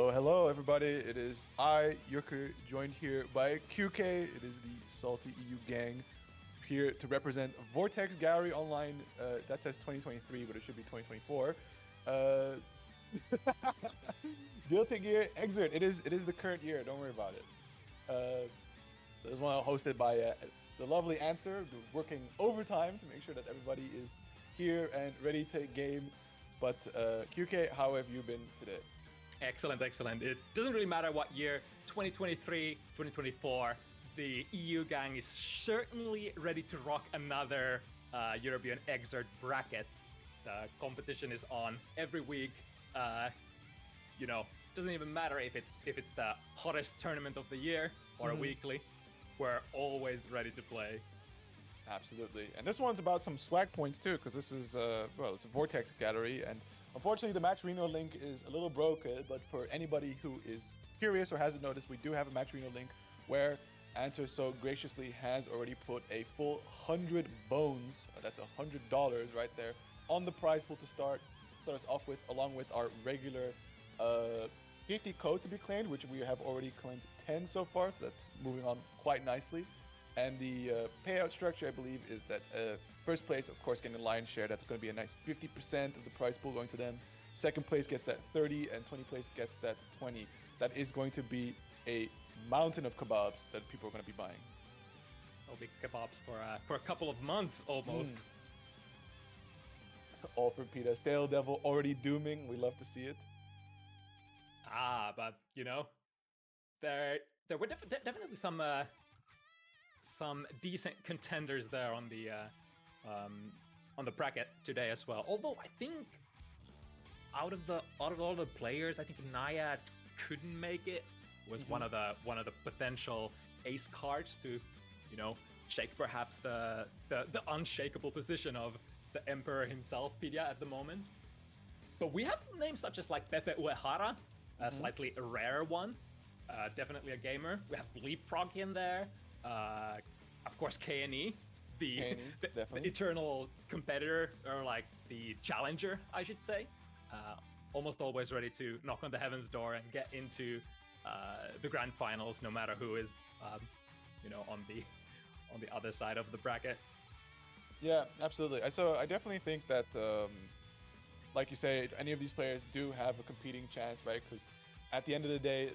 So hello everybody, it is I, Yucker, joined here by QK. It is the Salty EU gang here to represent Vortex Gallery Online. That says 2023, but it should be 2024. Guilty Gear Exert. It is the current year. Don't worry about it. So this one hosted by the lovely Answer, who's working overtime to make sure that everybody is here and ready to game. But QK, how have you been today? Excellent. It doesn't really matter what year, 2023, 2024, the EU gang is certainly ready to rock another European Exert bracket. The competition is on every week. Doesn't even matter if it's the hottest tournament of the year or a weekly. We're always ready to play. Absolutely. And this one's about some swag points too, because this is, it's a Vortex Gallery, and unfortunately the Match Reno link is a little broken, but for anybody who is curious or hasn't noticed, we do have a Match Reno link where Answer so graciously has already put a full 100 bones, that's $100 right there, on the prize pool to start us off with, along with our regular 50 codes to be claimed, which we have already claimed 10 so far, so that's moving on quite nicely. And the payout structure, I believe, is that first place, of course, getting the lion's share. That's going to be a nice 50% of the prize pool going to them. Second place gets that 30, and 20 place gets that 20. That is going to be a mountain of kebabs that people are going to be buying. It'll be kebabs for a couple of months almost. All for PETA. Stale Devil already dooming. We love to see it. But there were definitely some decent contenders there on the bracket today as well. Although I think out of all the players, I think Naya couldn't make it. Was one of the potential ace cards to, shake perhaps the unshakable position of the Emperor himself, Pidia, at the moment. But we have names such as like Pepe Uehara, a slightly rarer one, definitely a gamer. We have Leapfrog in there. Of course, KNE, the eternal competitor, or like the challenger, I should say. Almost always ready to knock on the heaven's door and get into the grand finals, no matter who is, on the other side of the bracket. Yeah, absolutely. So I definitely think that, like you say, any of these players do have a competing chance, right? Because at the end of the day,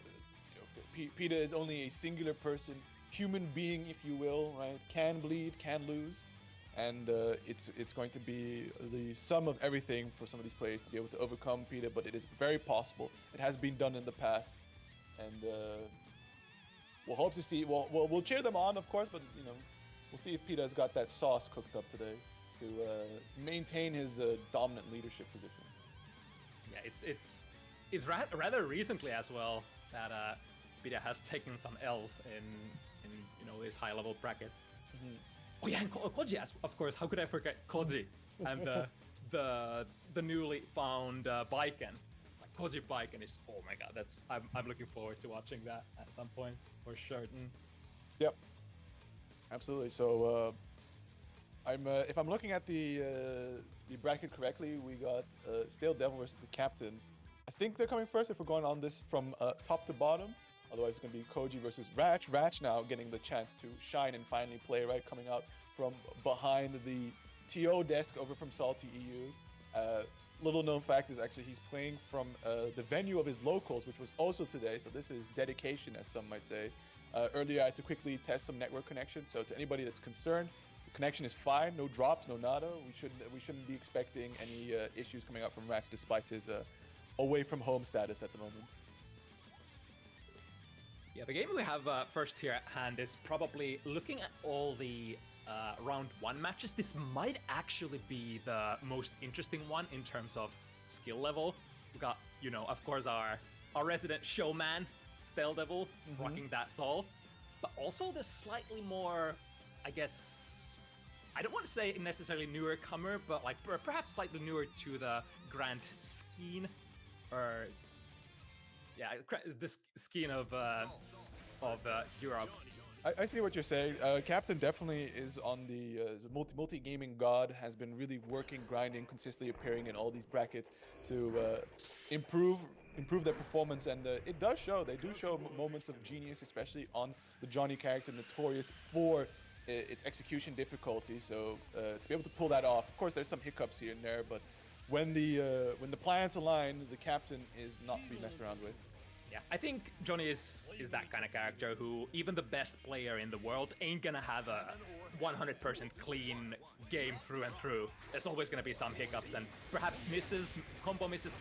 PETA is only a singular person, human being, if you will, right? Can bleed, can lose, and it's going to be the sum of everything for some of these players to be able to overcome PETA. But it is very possible. It has been done in the past, and we'll hope to see. We'll cheer them on, of course, but we'll see if PETA has got that sauce cooked up today to maintain his dominant leadership position. Yeah, it's rather recently as well that PETA has taken some L's in his high level brackets. Oh yeah, and Koji, of course. How could I forget Koji and the newly found Baiken? Like Koji Baiken is, oh my god, I'm looking forward to watching that at some point for certain. Yep, absolutely. So if I'm looking at the bracket correctly, we got Stale Devil versus the Captain. I think they're coming first if we're going on this from top to bottom. Otherwise, it's going to be Koji versus Ratch. Ratch now getting the chance to shine and finally play, right? Coming out from behind the TO desk over from Salty EU. Little known fact is actually he's playing from the venue of his locals, which was also today. So this is dedication, as some might say. Earlier, I had to quickly test some network connections. So to anybody that's concerned, the connection is fine. No drops, no nada. We shouldn't be expecting any issues coming out from Ratch despite his away from home status at the moment. Yeah, the game we have first here at hand is probably looking at all the round 1 matches. This might actually be the most interesting one in terms of skill level. We got, of course, our resident showman, Stale Devil, rocking that soul. But also the slightly more, I guess, I don't want to say necessarily newer comer, but like perhaps slightly newer to the grand scheme, or this scheme of Europe. I see what you're saying. Captain definitely is on the multi-gaming god, has been really working, grinding, consistently appearing in all these brackets to improve improve their performance, and it does show. They do show moments of genius, especially on the Johnny character, notorious for its execution difficulty. So to be able to pull that off, of course, there's some hiccups here and there, but when the planets align, the captain is not to be messed around with. Yeah, I think Johnny is that kind of character who even the best player in the world ain't gonna have a 100% clean game through and through. There's always gonna be some hiccups and perhaps misses, combo misses,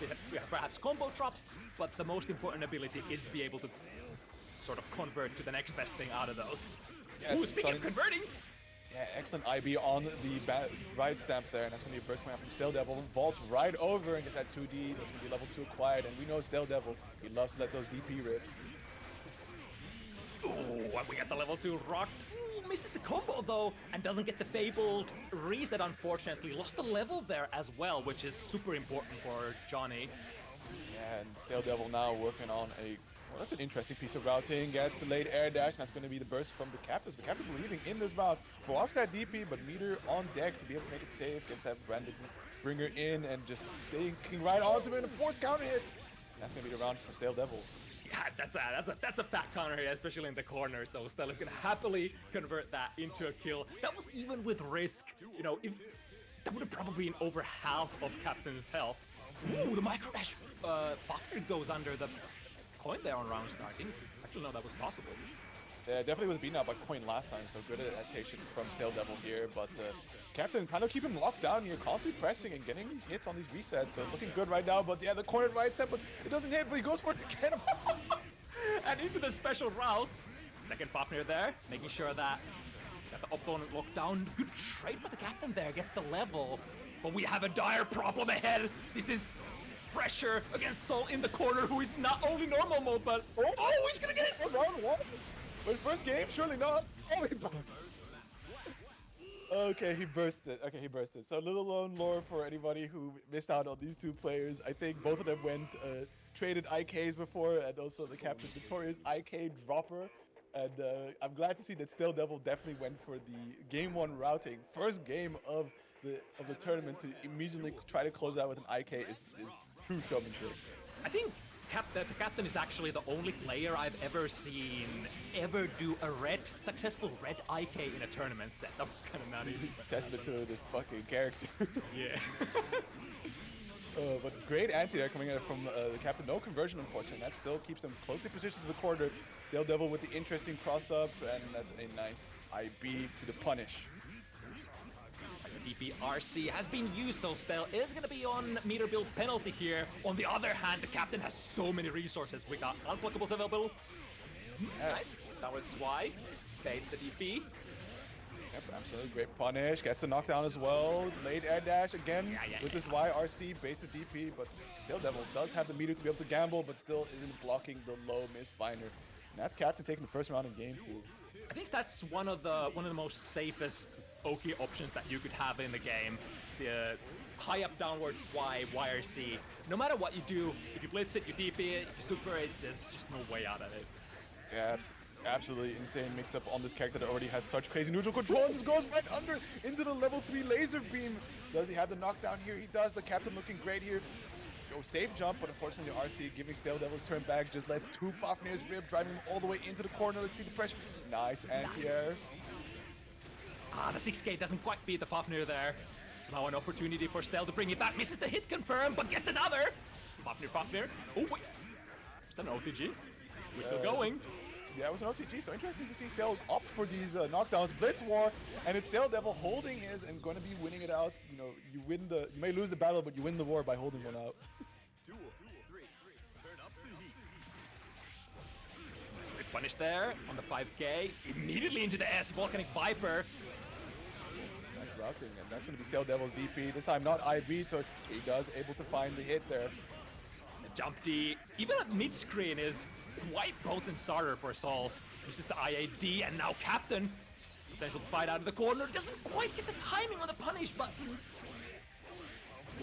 perhaps combo drops, but the most important ability is to be able to sort of convert to the next best thing out of those. Yes, Ooh, speaking of converting! Yeah, excellent IB on the right stamp there, and that's going to be a burst coming out from Stale Devil. Vaults right over and gets that 2D. That's going to be level 2 acquired, and we know Stale Devil, he loves to let those DP rips. Ooh, and we got the level 2 rocked. Ooh, misses the combo though, and doesn't get the fabled reset, unfortunately. Lost the level there as well, which is super important for Johnny. Yeah, and Stale Devil now working on a... Well, that's an interesting piece of routing. Gets the late air dash, and that's going to be the burst from the captain. So the captain believing in this route. Blocks that DP, but Meter on deck to be able to make it safe. Gets that random bringer in and just staying right onto it in a force counter hit. That's going to be the round for Stale Devil. Yeah, that's a fat counter here, especially in the corner. So Stella is going to happily convert that into a kill. That was even with risk. You know, if that would have probably been over half of Captain's health. Ooh, the micro dash goes under the coin there on round start. I didn't actually know that was possible. Yeah, definitely was beaten out by coin last time, so good adaptation from Stale Devil here. But Captain kind of keep him locked down here, constantly pressing and getting these hits on these resets. So looking good right now, but yeah, the corner right step, but it doesn't hit, but he goes for it again. And into the special route. Second Fafnir there, making sure that got the opponent locked down. Good trade for the Captain there, gets the level. But we have a dire problem ahead. This is pressure against Soul in the corner, who is not only normal mode, but he's gonna get it for round 1. But first game, surely not. Oh, he burst. Okay, he burst it. Okay, he burst it. So little known lore for anybody who missed out on these two players. I think both of them went traded IKs before, and also the captain notorious IK dropper. And I'm glad to see that Stale Devil definitely went for the game 1 routing. First game of the tournament to immediately try to close out with an IK is true showmanship. I think the captain is actually the only player I've ever seen ever do a successful red IK in a tournament set. That was kind of nutty. Testament to this fucking character. Yeah. But great anti-air coming out from the captain. No conversion, unfortunately. That still keeps them closely positioned to the corner. Stale Devil with the interesting cross-up, and that's a nice IB to the punish. DP RC has been used, so Stale is going to be on meter build penalty here. On the other hand, the captain has so many resources. We got unblockables available. Nice. That was why. Baits the DP. Yep, absolutely. Great punish. Gets a knockdown as well. Late air dash again with this YRC. Baits the DP, but Stale Devil does have the meter to be able to gamble, but still isn't blocking the low miss finder. And that's Captain taking the first round in game 2. I think that's one of the most safest Oki options that you could have in the game. The high up downwards YRC. No matter what you do, if you blitz it, you DP it, if you super it, there's just no way out of it. Yeah, absolutely insane mix-up on this character that already has such crazy neutral control, and just goes right under into the level 3 laser beam. Does he have the knockdown here? He does. The captain looking great here. Safe jump, but unfortunately RC giving Stale Devil's turn back just lets 2 Fafnir's rib, driving him all the way into the corner. Let's see the pressure. Nice anti-air. The 6K doesn't quite beat the Fafnir there. It's now an opportunity for Stale to bring it back. Misses the hit confirm, but gets another. Fafnir. Oh, wait. It's an OTG. We're still going. Yeah, it was an OTG, so interesting to see Stale opt for these knockdowns. Blitz War, and it's Stale Devil holding his and going to be winning it out. You know, you may lose the battle, but you win the war by holding one out. Great punish there on the 5K. Immediately into the S, Volcanic Viper. Nice routing, and that's going to be Stale Devil's DP. This time not IB, so he does able to find the hit there. The jump D, even at mid-screen, is quite potent starter for Sol. Uses the IAD, and now Captain. Potential to fight out of the corner. Doesn't quite get the timing on the punish button.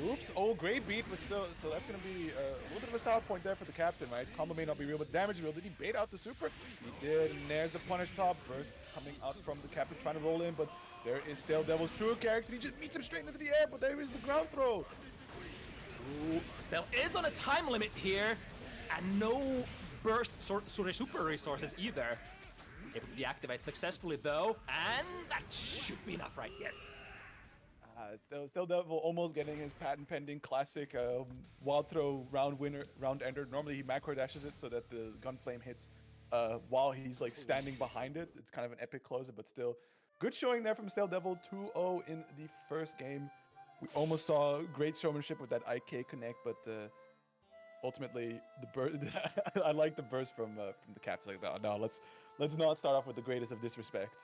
Oops, oh, great beat, but still, so that's going to be a little bit of a sour point there for the captain, right? Combo may not be real, but damage is real. Did he bait out the super? He did, and there's the punish top. Burst coming out from the captain trying to roll in, but there is Stale Devil's true character. He just meets him straight into the air, but there is the ground throw. Ooh, Stale is on a time limit here. and no burst super resources either. Able to deactivate successfully though, and that should be enough, right? Yes. Still Devil almost getting his patent pending classic wild throw round ender. Normally he macro dashes it so that the gun flame hits while he's like standing behind it. It's kind of an epic closer, but still good showing there from Still Devil. 2-0 in the first game. We almost saw great showmanship with that IK connect, but ultimately the burst. I like the burst from the Caps. Like, no, let's not start off with the greatest of disrespect.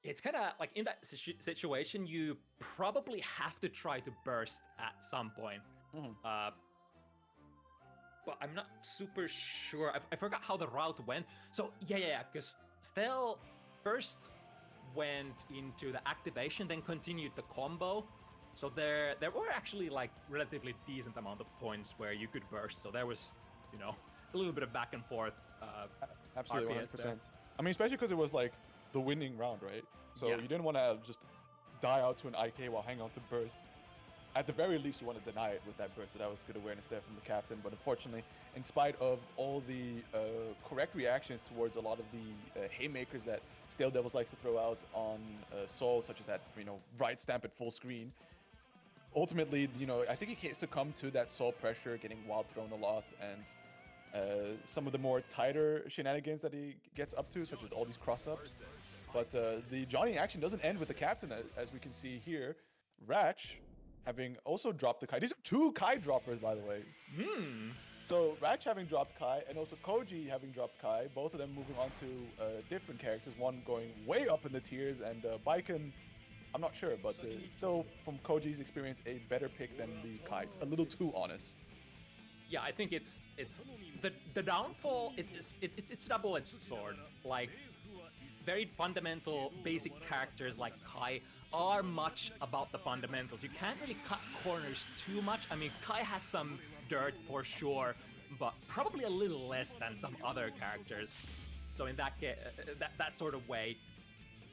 It's kind of like in that situation, you probably have to try to burst at some point. But I'm not super sure. I forgot how the route went. So yeah, because Stel first went into the activation, then continued the combo. So there were actually like relatively decent amount of points where you could burst. So there was, a little bit of back and forth. Absolutely, RPS 100%. there. I mean, especially because it was like the winning round, right? So Yeah. you didn't want to just die out to an IK while hanging on to burst. At the very least, you want to deny it with that burst. So that was good awareness there from the captain. But unfortunately, in spite of all the correct reactions towards a lot of the haymakers that Stale Devils likes to throw out on Soul, such as that, right stamp at full screen, ultimately, I think he succumbed to that Soul pressure, getting wild thrown a lot, and some of the more tighter shenanigans that he gets up to, such as all these cross-ups. But the Johnny action doesn't end with the captain, as we can see here. Ratch having also dropped the Kai. These are two Kai droppers, by the way. So Ratch having dropped Kai, and also Koji having dropped Kai, both of them moving on to different characters, one going way up in the tiers, and Baiken, I'm not sure, but still, from Koji's experience, a better pick than the Kai. A little too honest. Yeah, I think it's the downfall. It's a double-edged sword. Like, very fundamental, basic characters like Kai are much about the fundamentals. You can't really cut corners too much. I mean, Kai has some dirt for sure, but probably a little less than some other characters. So in that that sort of way,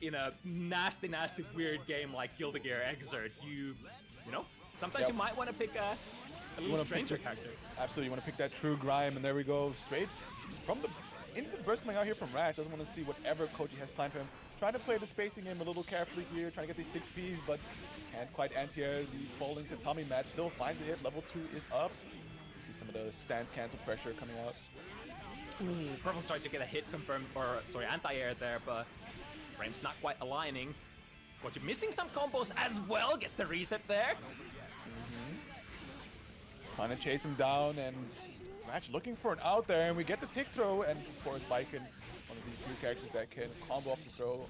in a nasty, weird game like Guilty Gear Xrd, sometimes you might want to pick a little stranger character. Absolutely, you want to pick that true grime, and there we go, straight from the instant burst coming out here from Ratch. Doesn't want to see whatever Koji has planned for him. Trying to play the spacing game a little carefully here, trying to get these 6Ps, but can't quite anti-air the falling to Tommy Matt. Still finds a hit. Level 2 is up. You see some of the stance cancel pressure coming out. Purple tried to get a hit confirmed, anti-air there, but frame's not quite aligning. Koji missing some combos as well. Gets the reset there. Trying to chase him down, and Ratch looking for an out there, and we get the tick throw, and of course Baiken, one of these few characters that can combo off the throw,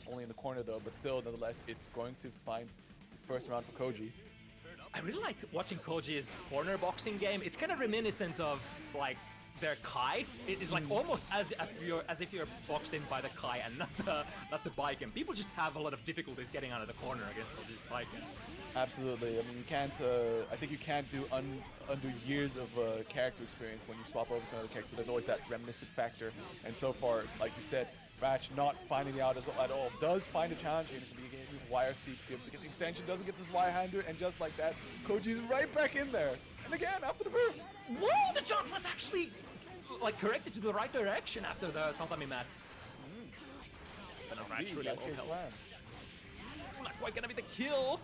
only in the corner though, but still, nonetheless, it's going to find the first round for Koji. I really like watching Koji's corner boxing game. It's kind of reminiscent of like their Kai. It is like almost as if you're boxed in by the Kai and not the Baiken. People just have a lot of difficulties getting out of the corner against Koji's Baiken. Absolutely. I mean, you can't. I think you can't undo years of character experience when you swap over to another character. So there's always that reminiscent factor. And so far, like you said, Ratch not finding the out at all. Does find a challenge in the beginning with YRC skip to get the extension. Doesn't get this Y-hander, and just like that, Koji's right back in there. And again, after the burst. Whoa! The jump was actually like corrected to the right direction after the Tatami mat. But Ratch really won't help. Not quite gonna be the kill.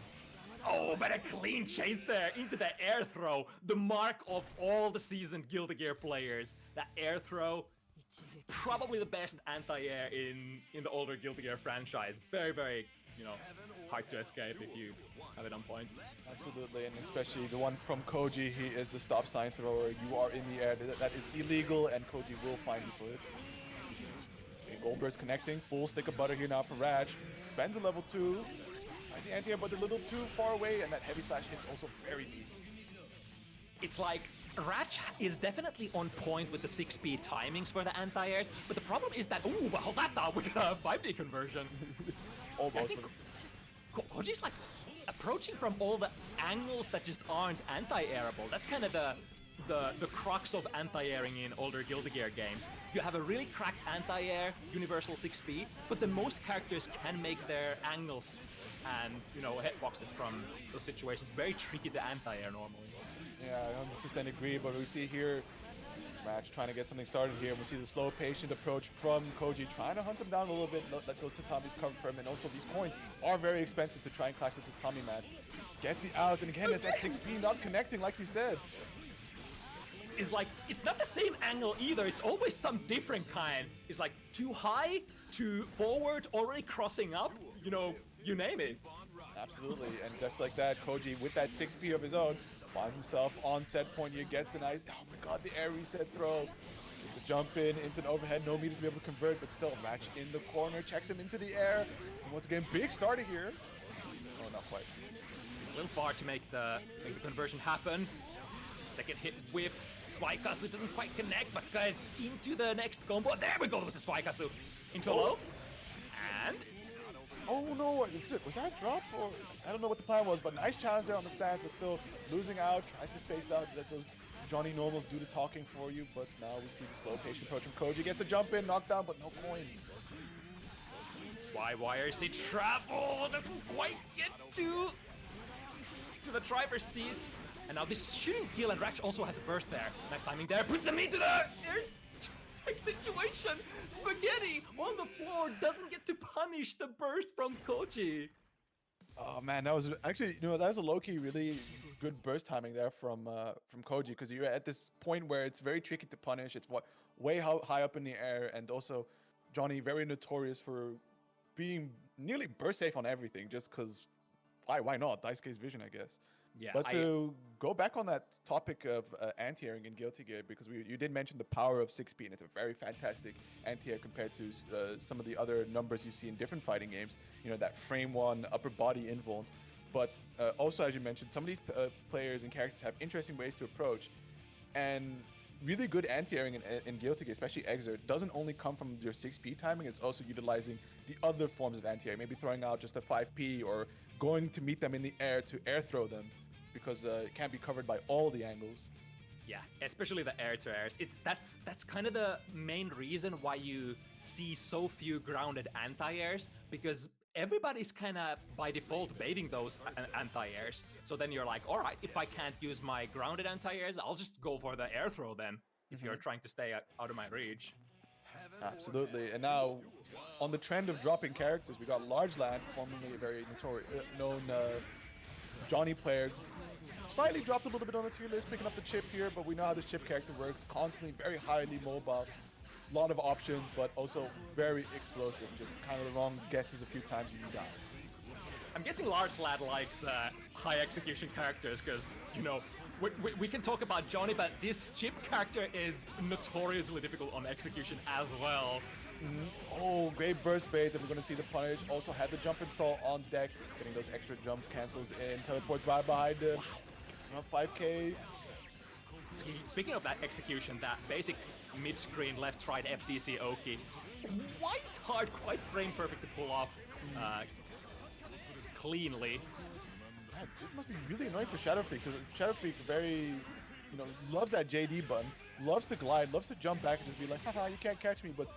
Oh, but a clean chase there into the air throw. The mark of all the seasoned Guilty Gear players. That air throw, probably the best anti-air in the older Guilty Gear franchise. Very, very, hard to escape if you have it on point. Absolutely, and especially the one from Koji. He is the stop sign thrower. You are in the air. That is illegal, and Koji will find you for it. Goldberg's connecting. Full stick of butter here now for Ratch. Spends a level 2. I see anti-air, but a little too far away, and that heavy slash hits also very deep. It's like Ratch is definitely on point with the 6-speed timings for the anti-airs, but the problem is that, but hold that thought with a 5D conversion. Almost. I think Koji's like approaching from all the angles that just aren't anti-airable. That's kind of the crux of anti-airing in older Guilty Gear games. You have a really cracked anti-air, universal 6-speed, but then most characters can make their angles and, hitboxes from those situations very tricky to anti-air normally. Yeah, I 100% agree, but we see here Match trying to get something started here. We see the slow, patient approach from Koji, trying to hunt him down a little bit, let those tatamis cover for him, and also these coins are very expensive to try and clash with tatami mats. Gets the out, and again, it's at 6P, not connecting, like you said. Is like, it's not the same angle either, it's always some different kind. It's like too high, too forward, already crossing up, you know, you name it. Absolutely, and just like that, Koji, with that 6P of his own, finds himself on set point here, gets the nice, oh my god, the air reset throw. Gets a jump in, instant overhead, no meters to be able to convert, but still, Ratch in the corner, checks him into the air. And once again, big starter here. Oh, not quite. A little far to make the conversion happen. Second hit with Swaikasu doesn't quite connect, but gets into the next combo. There we go with the Swaikasu. Into low. And... oh no, was that a drop? Or I don't know what the plan was, but nice challenge there on the stance, but still losing out, tries to space out, let those Johnny normals do the talking for you, but now we see the slow patient approach from Koji. Gets the jump in, knockdown, but no coin. YYRC travel doesn't quite get to the driver's seat. And now this shouldn't kill, and Ratch also has a burst there. Nice timing there, puts him into the air tech situation. Spaghetti on the floor doesn't get to punish the burst from Koji. Oh man, that was actually, that was a low-key really good burst timing there from Koji, because you're at this point where it's very tricky to punish. It's way high up in the air, and also Johnny very notorious for being nearly burst safe on everything, just because why not? Daisuke's vision, I guess. Yeah, but to go back on that topic of anti-airing in Guilty Gear, because you did mention the power of 6P, and it's a very fantastic anti-air compared to some of the other numbers you see in different fighting games. That frame one, upper body invuln. But also, as you mentioned, some of these players and characters have interesting ways to approach. And really good anti-airing in Guilty Gear, especially Exert, doesn't only come from your 6P timing, it's also utilizing the other forms of anti-air, maybe throwing out just a 5P or going to meet them in the air to air throw them, because it can't be covered by all the angles. Yeah, especially the air-to-airs. That's kind of the main reason why you see so few grounded anti-airs, because everybody's kind of by default baiting those anti-airs. So then you're like, all right, if I can't use my grounded anti-airs, I'll just go for the air throw then, if you're trying to stay out of my reach. Absolutely. And now, on the trend of dropping characters, we got Large Land, formerly a very known Johnny player. Slightly dropped a little bit on the tier list, picking up the chip here, but we know how this chip character works. Constantly very highly mobile. A lot of options, but also very explosive. Just kind of the wrong guesses a few times and you die. I'm guessing Large Lad likes high execution characters, because, we can talk about Johnny, but this chip character is notoriously difficult on execution as well. Oh, great burst bait, and we're going to see the punish. Also had the jump install on deck, getting those extra jump cancels in, teleports right behind him. Gets around 5k. Speaking of that execution, that basic mid-screen left-right FDC Oki, quite hard, quite frame perfect to pull off cleanly. Man, this must be really annoying for Shadow Freak, because Shadow Freak very, loves that JD button, loves to glide, loves to jump back and just be like, haha, you can't catch me, but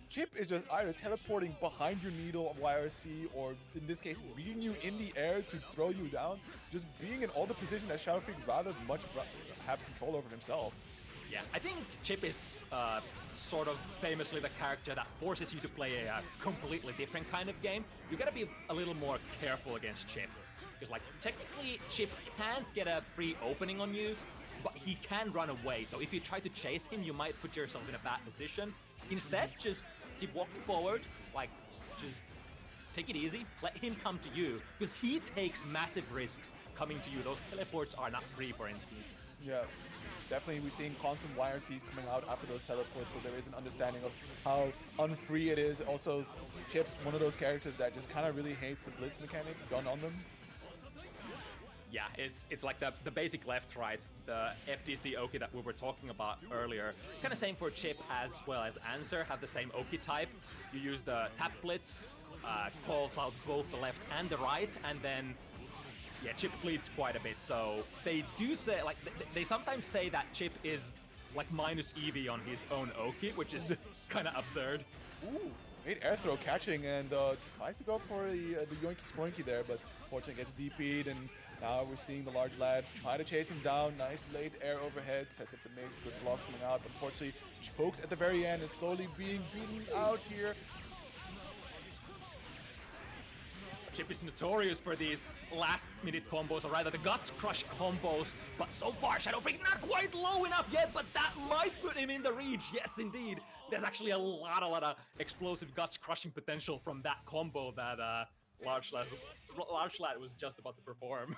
Chip is just either teleporting behind your needle of YRC, or in this case, beating you in the air to throw you down, just being in all the position that Shadow Freak rather much have control over himself. Yeah, I think Chip is sort of famously the character that forces you to play a completely different kind of game. You gotta be a little more careful against Chip, because technically Chip can't get a free opening on you, but he can run away. So if you try to chase him, you might put yourself in a bad position. Instead, just keep walking forward, just take it easy, let him come to you, because he takes massive risks coming to you. Those teleports are not free, for instance. Yeah, definitely we're seeing constant YRCs coming out after those teleports, so there is an understanding of how unfree it is. Also, Chip, one of those characters that just kind of really hates the blitz mechanic done on them. Yeah, it's like the basic left-right, the FDC Oki that we were talking about earlier. Kind of same for Chip as well as Answer, have the same Oki type. You use the tap blitz, calls out both the left and the right, and then yeah, Chip bleeds quite a bit. So they do say, they sometimes say that Chip is minus EV on his own Oki, which is kind of absurd. Ooh, Great air throw catching and tries to go for the yoinky sploinky there, but fortunately gets DP'd, and now we're seeing the large lad try to chase him down. Nice late air overhead, sets up the mix, good blocks coming out, but unfortunately chokes at the very end and slowly being beaten out here. Chip is notorious for these last-minute combos, or rather the Guts Crush combos, but so far Shadow Freak not quite low enough yet, but that might put him in the reach. Yes, indeed. There's actually a lot of explosive Guts Crushing potential from that combo that Large Lad was just about to perform.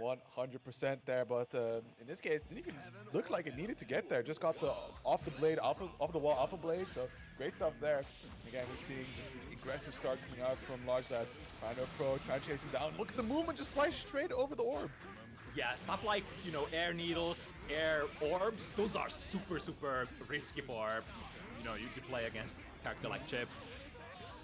100% there, but in this case, didn't even look like it needed to get there. Just got the off the wall alpha blade, so great stuff there. Again, we're seeing just the aggressive start coming out from Large Lad, trying to approach, trying to chase him down. Look at the movement, just fly straight over the orb. Yeah, stuff like, you know, air needles, air orbs, those are super, super risky for, you know, you to play against a character like Chip.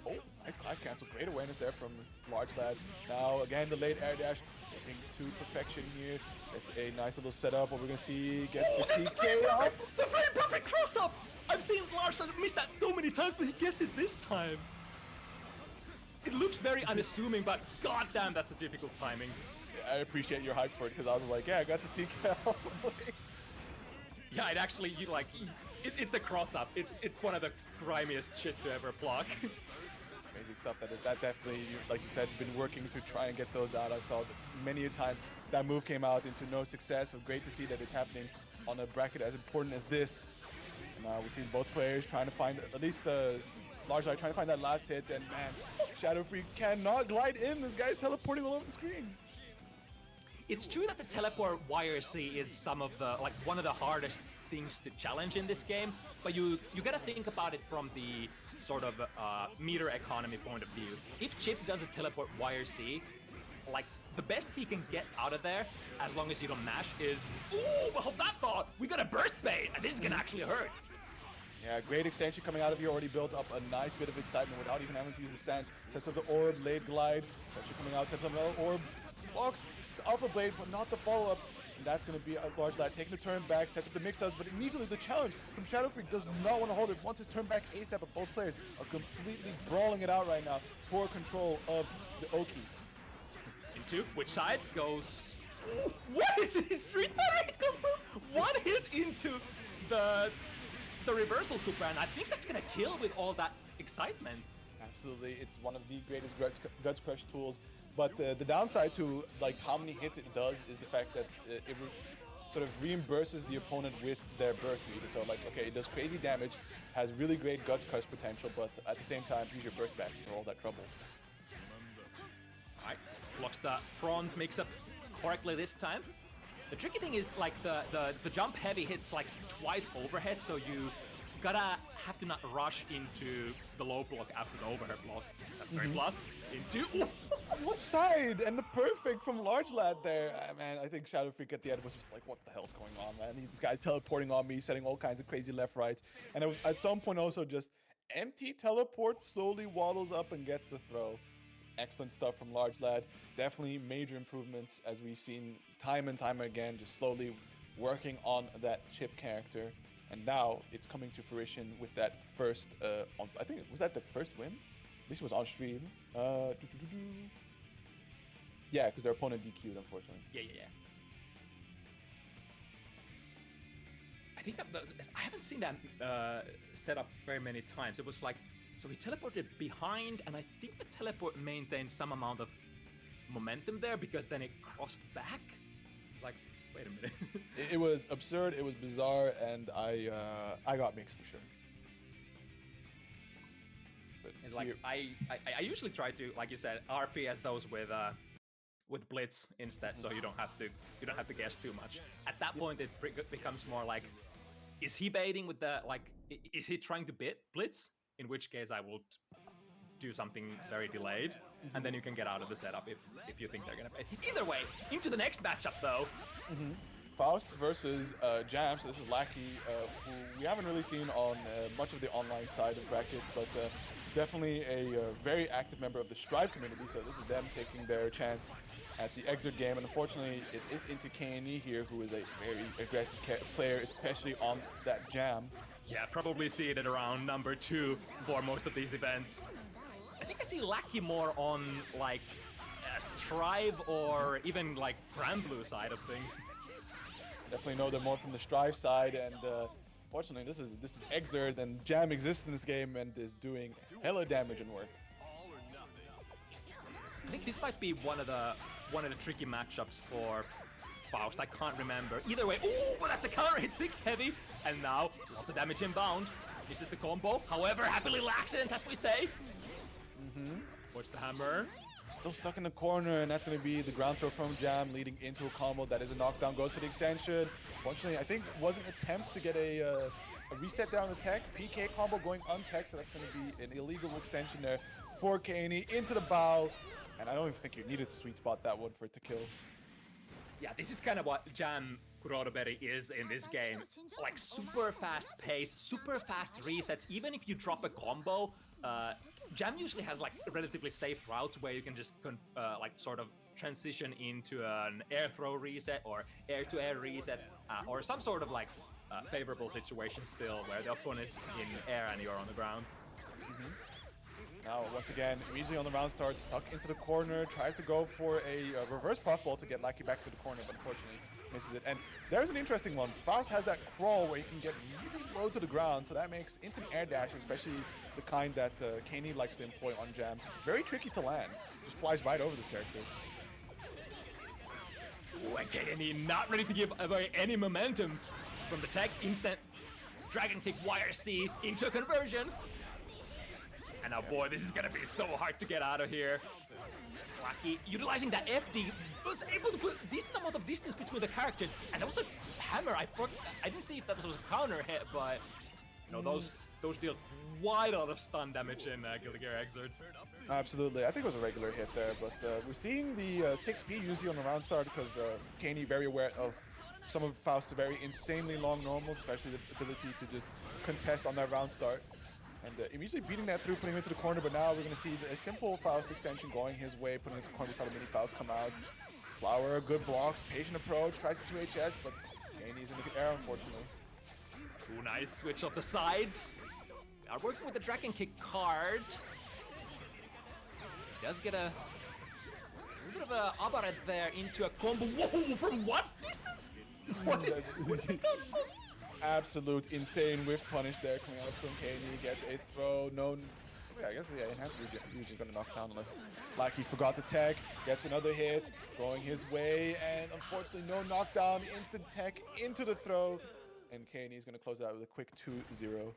Oh, nice glide cancel. Great awareness there from Large Lad. Now, again, the late air dash taking to perfection here. It's a nice little setup. What we're going to see gets the TK off. The very perfect cross-up! I've seen Large Lad miss that so many times, but he gets it this time. It looks very unassuming, but goddamn, that's a difficult timing. Yeah, I appreciate your hype for it, because I was like, yeah, I got the TK off. Yeah, it actually, it's a cross-up. It's one of the grimiest shit to ever block. Amazing stuff. That definitely, like you said, been working to try and get those out. I saw that many a times that move came out into no success, but great to see that it's happening on a bracket as important as this. And we're seeing both players trying to find, at least Large Lad trying to find that last hit, and man, Shadow Freak cannot glide in. This guy's teleporting all over the screen. It's true that the teleport YRC is some of the, like, one of the hardest things to challenge in this game, but you gotta think about it from the sort of meter economy point of view. If Chip does a teleport YRC, like, the best he can get out of there, as long as you don't mash, is, ooh, but hold that thought, we got a burst bait, and this is gonna actually hurt. Yeah, great extension coming out of here, already built up a nice bit of excitement without even having to use the stance. Sets up the orb, late glide, actually coming out, sets up another orb, blocks the alpha blade, but not the follow-up. And that's going to be a Large Lad taking the turn back, sets up the mix-ups, but immediately the challenge from Shadow Freak does not want to hold it. Once it's turned back ASAP, but both players are completely brawling it out right now for control of the Oki. Into which side goes... Ooh, what is this Street Fighter hit come from? One hit into the reversal super, and I think that's going to kill with all that excitement. Absolutely, it's one of the greatest Guts Crush tools. But the downside to like how many hits it does is the fact that it sort of reimburses the opponent with their burst meter. So like, okay, it does crazy damage, has really great Guts Crush potential, but at the same time, use your burst back for all that trouble. Alright, blocks the front mix-up correctly this time. The tricky thing is like the jump heavy hits like twice overhead, so you gotta have to not rush into the low block after the overhead block. That's very plus. Into what side? And the perfect from Large Lad there. Man, I think Shadow Freak at the end was just like, what the hell's going on, man? This guy's teleporting on me, setting all kinds of crazy left rights. And it was at some point also just empty teleport, slowly waddles up and gets the throw. Excellent stuff from Large Lad. Definitely major improvements as we've seen time and time again, just slowly working on that Chip character. And now it's coming to fruition with that first, I think, was that the first win? At least it was on stream. Yeah, because their opponent DQ'd, unfortunately. Yeah. I think that I haven't seen that set up very many times. It was like, so he teleported behind, and I think the teleport maintained some amount of momentum there because then it crossed back. It's like, wait a minute. It was absurd, it was bizarre, and I got mixed for sure. But it's like I usually try to, like you said, RPS those with blitz instead, so you don't have to guess too much. At that point, it becomes more like, is he baiting with the is he trying to blitz? In which case, I will do something very delayed, and then you can get out of the setup if you think they're gonna bait. Either way, into the next matchup though. Faust versus Jam. So this is Lackey, who we haven't really seen on much of the online side of brackets, but definitely a very active member of the Strive community. So this is them taking their chance at the Exert game, and unfortunately it is into KNE here, who is a very aggressive player, especially on that jam. Yeah, probably see it at around number 2 for most of these events. I think I see Lackey more on like Strive or even like Framblue side of things. Definitely know they're more from the Strive side, and fortunately this is Exert, and Jam exists in this game and is doing hella damage and work. I think this might be one of the tricky matchups for Faust. I can't remember. Either way, ooh, but that's a counter hit 6 heavy, and now lots of damage inbound. This is the combo. However, happily laxant, as we say. Watch the hammer. Still stuck in the corner, and that's going to be the ground throw from Jam, leading into a combo that is a knockdown. Goes for the extension. Fortunately, I think was an attempt to get a reset down the tech. PK combo going untech, so that's going to be an illegal extension there for KNE into the bow. And I don't even think you needed to sweet spot that one for it to kill. Yeah, this is kind of what Jam Kuroberry is in this game. Like super fast pace, super fast resets. Even if you drop a combo, Jam usually has like relatively safe routes where you can just like sort of transition into an air throw reset or air to air reset or some sort of like favorable situation still where the opponent is in air and you're on the ground. Now, once again, immediately on the round start, stuck into the corner, tries to go for a reverse puffball to get Lackey back to the corner, but unfortunately misses it. And there's an interesting one. Faust has that crawl where he can get really low to the ground, so that makes instant air dash, especially the kind that KNE likes to employ on Jam, very tricky to land. Just flies right over this character. Ooh, and KNE not ready to give away any momentum from the tech. Instant Dragon Kick YRC into a conversion. And now, boy, this is gonna be so hard to get out of here. Lackey, utilizing that FD, was able to put a decent amount of distance between the characters. And that was a hammer. I didn't see if that was a counter hit, but you know, those deal quite a lot of stun damage in Guilty Gear Exert. Absolutely, I think it was a regular hit there, but we're seeing the 6P usually on the round start because KNE very aware of some of Faust's very insanely long normals, especially the ability to just contest on that round start. And immediately beating that through, putting him into the corner, but now we're going to see a simple Faust extension going his way, putting him into the corner. We saw the mini Faust come out. Flower, good blocks, patient approach, tries to 2HS, but KNE's in the air, unfortunately. Ooh, nice switch off the sides. We are working with the Dragon Kick card. He does get a little bit of a abaret there into a combo. Whoa, from what distance? What? Absolute insane whiff punish there coming out from KNE. Gets a throw. No, yeah, I guess enhanced region's gonna knock down unless Lackey forgot to tech. Gets another hit going his way, and unfortunately no knockdown. Instant tech into the throw, and KNE is gonna close it out with a quick 2-0.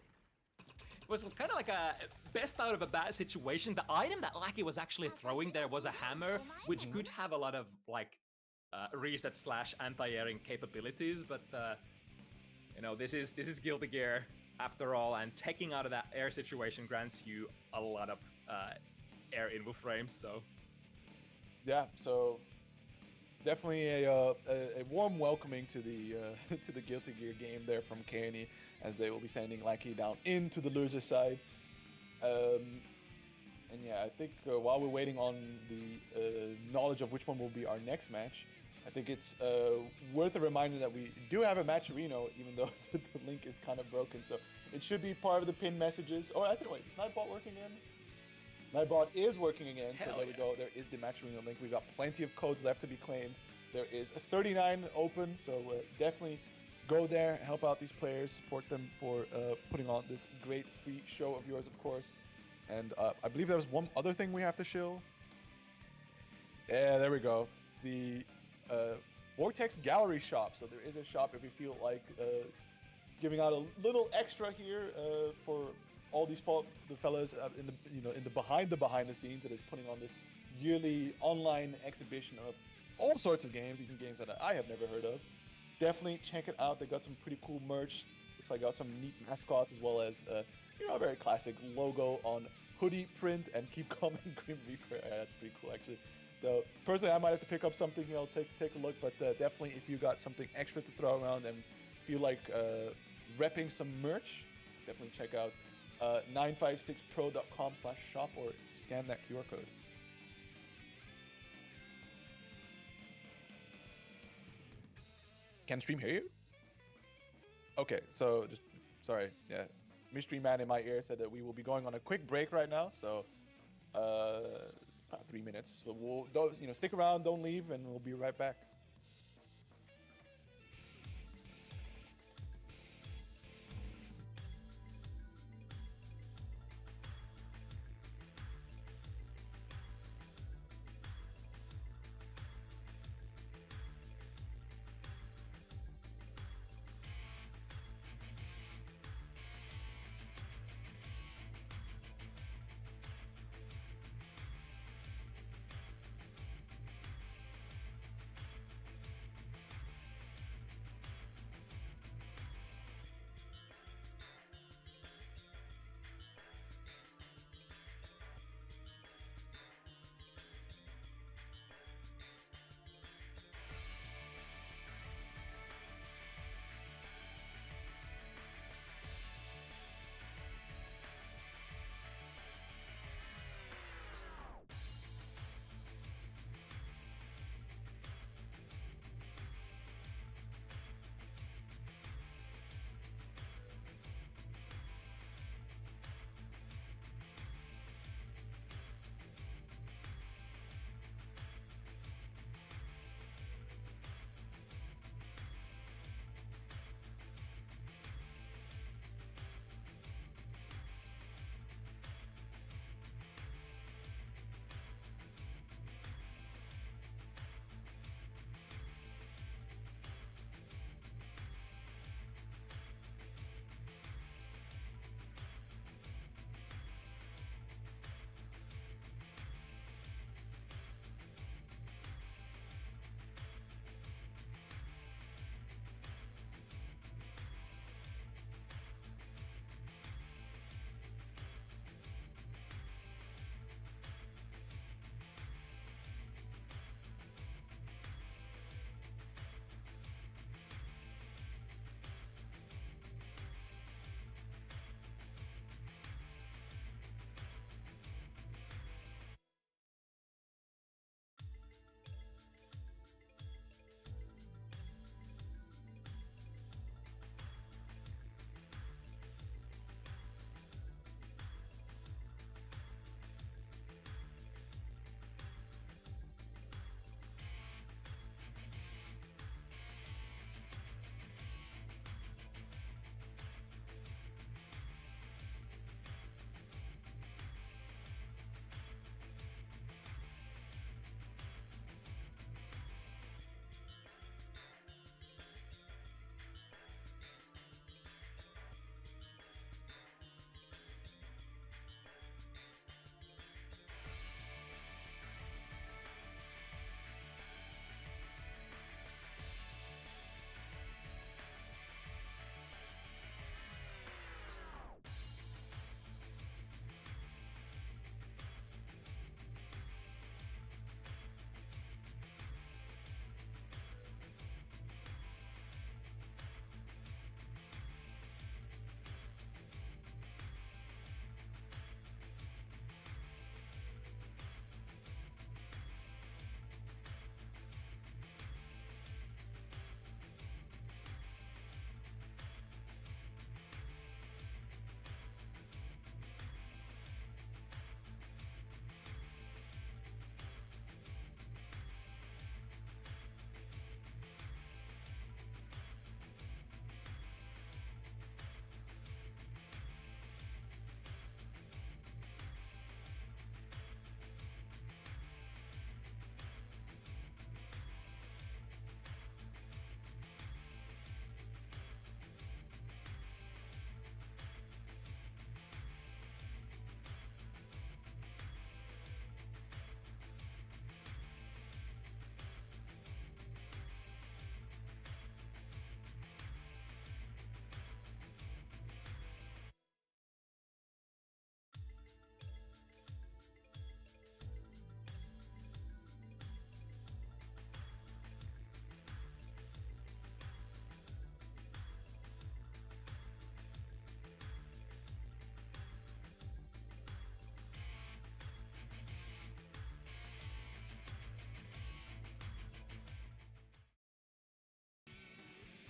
It was kind of like a best out of a bad situation. The item that Lackey was actually throwing there was a hammer, which could have a lot of like reset / anti-airing capabilities, but you know, this is Guilty Gear after all, and taking out of that air situation grants you a lot of air input frames. So yeah, so definitely a warm welcoming to the to the Guilty Gear game there from KNE, as they will be sending Lackey down into the loser side. And yeah, I think while we're waiting on the knowledge of which one will be our next match, I think it's worth a reminder that we do have a match Reno, even though the link is kind of broken. So it should be part of the pinned messages. Oh, I think, wait, is Nightbot working again? Nightbot is working again. Hell so there yeah. we go. There is the match Reno link. We've got plenty of codes left to be claimed. There is a 39 open, so definitely go there, help out these players, support them for putting on this great free show of yours, of course. And I believe there was one other thing we have to shill. Yeah, there we go. The Vortex Gallery shop. So there is a shop if you feel like giving out a little extra here for all these the fellas in the behind the scenes that is putting on this yearly online exhibition of all sorts of games, even games that I have never heard of. Definitely check it out. They got some pretty cool merch. Looks like got some neat mascots as well as a very classic logo on hoodie print and keep calm and Grim Reaper. Yeah, that's pretty cool actually. So personally, I might have to pick up something. Take a look. But definitely, if you got something extra to throw around and feel like repping some merch, definitely check out 956pro.com/shop or scan that QR code. Can stream hear you? Okay, so just sorry, yeah. Mystery man in my ear said that we will be going on a quick break right now, so about 3 minutes. So we'll stick around, don't leave, and we'll be right back.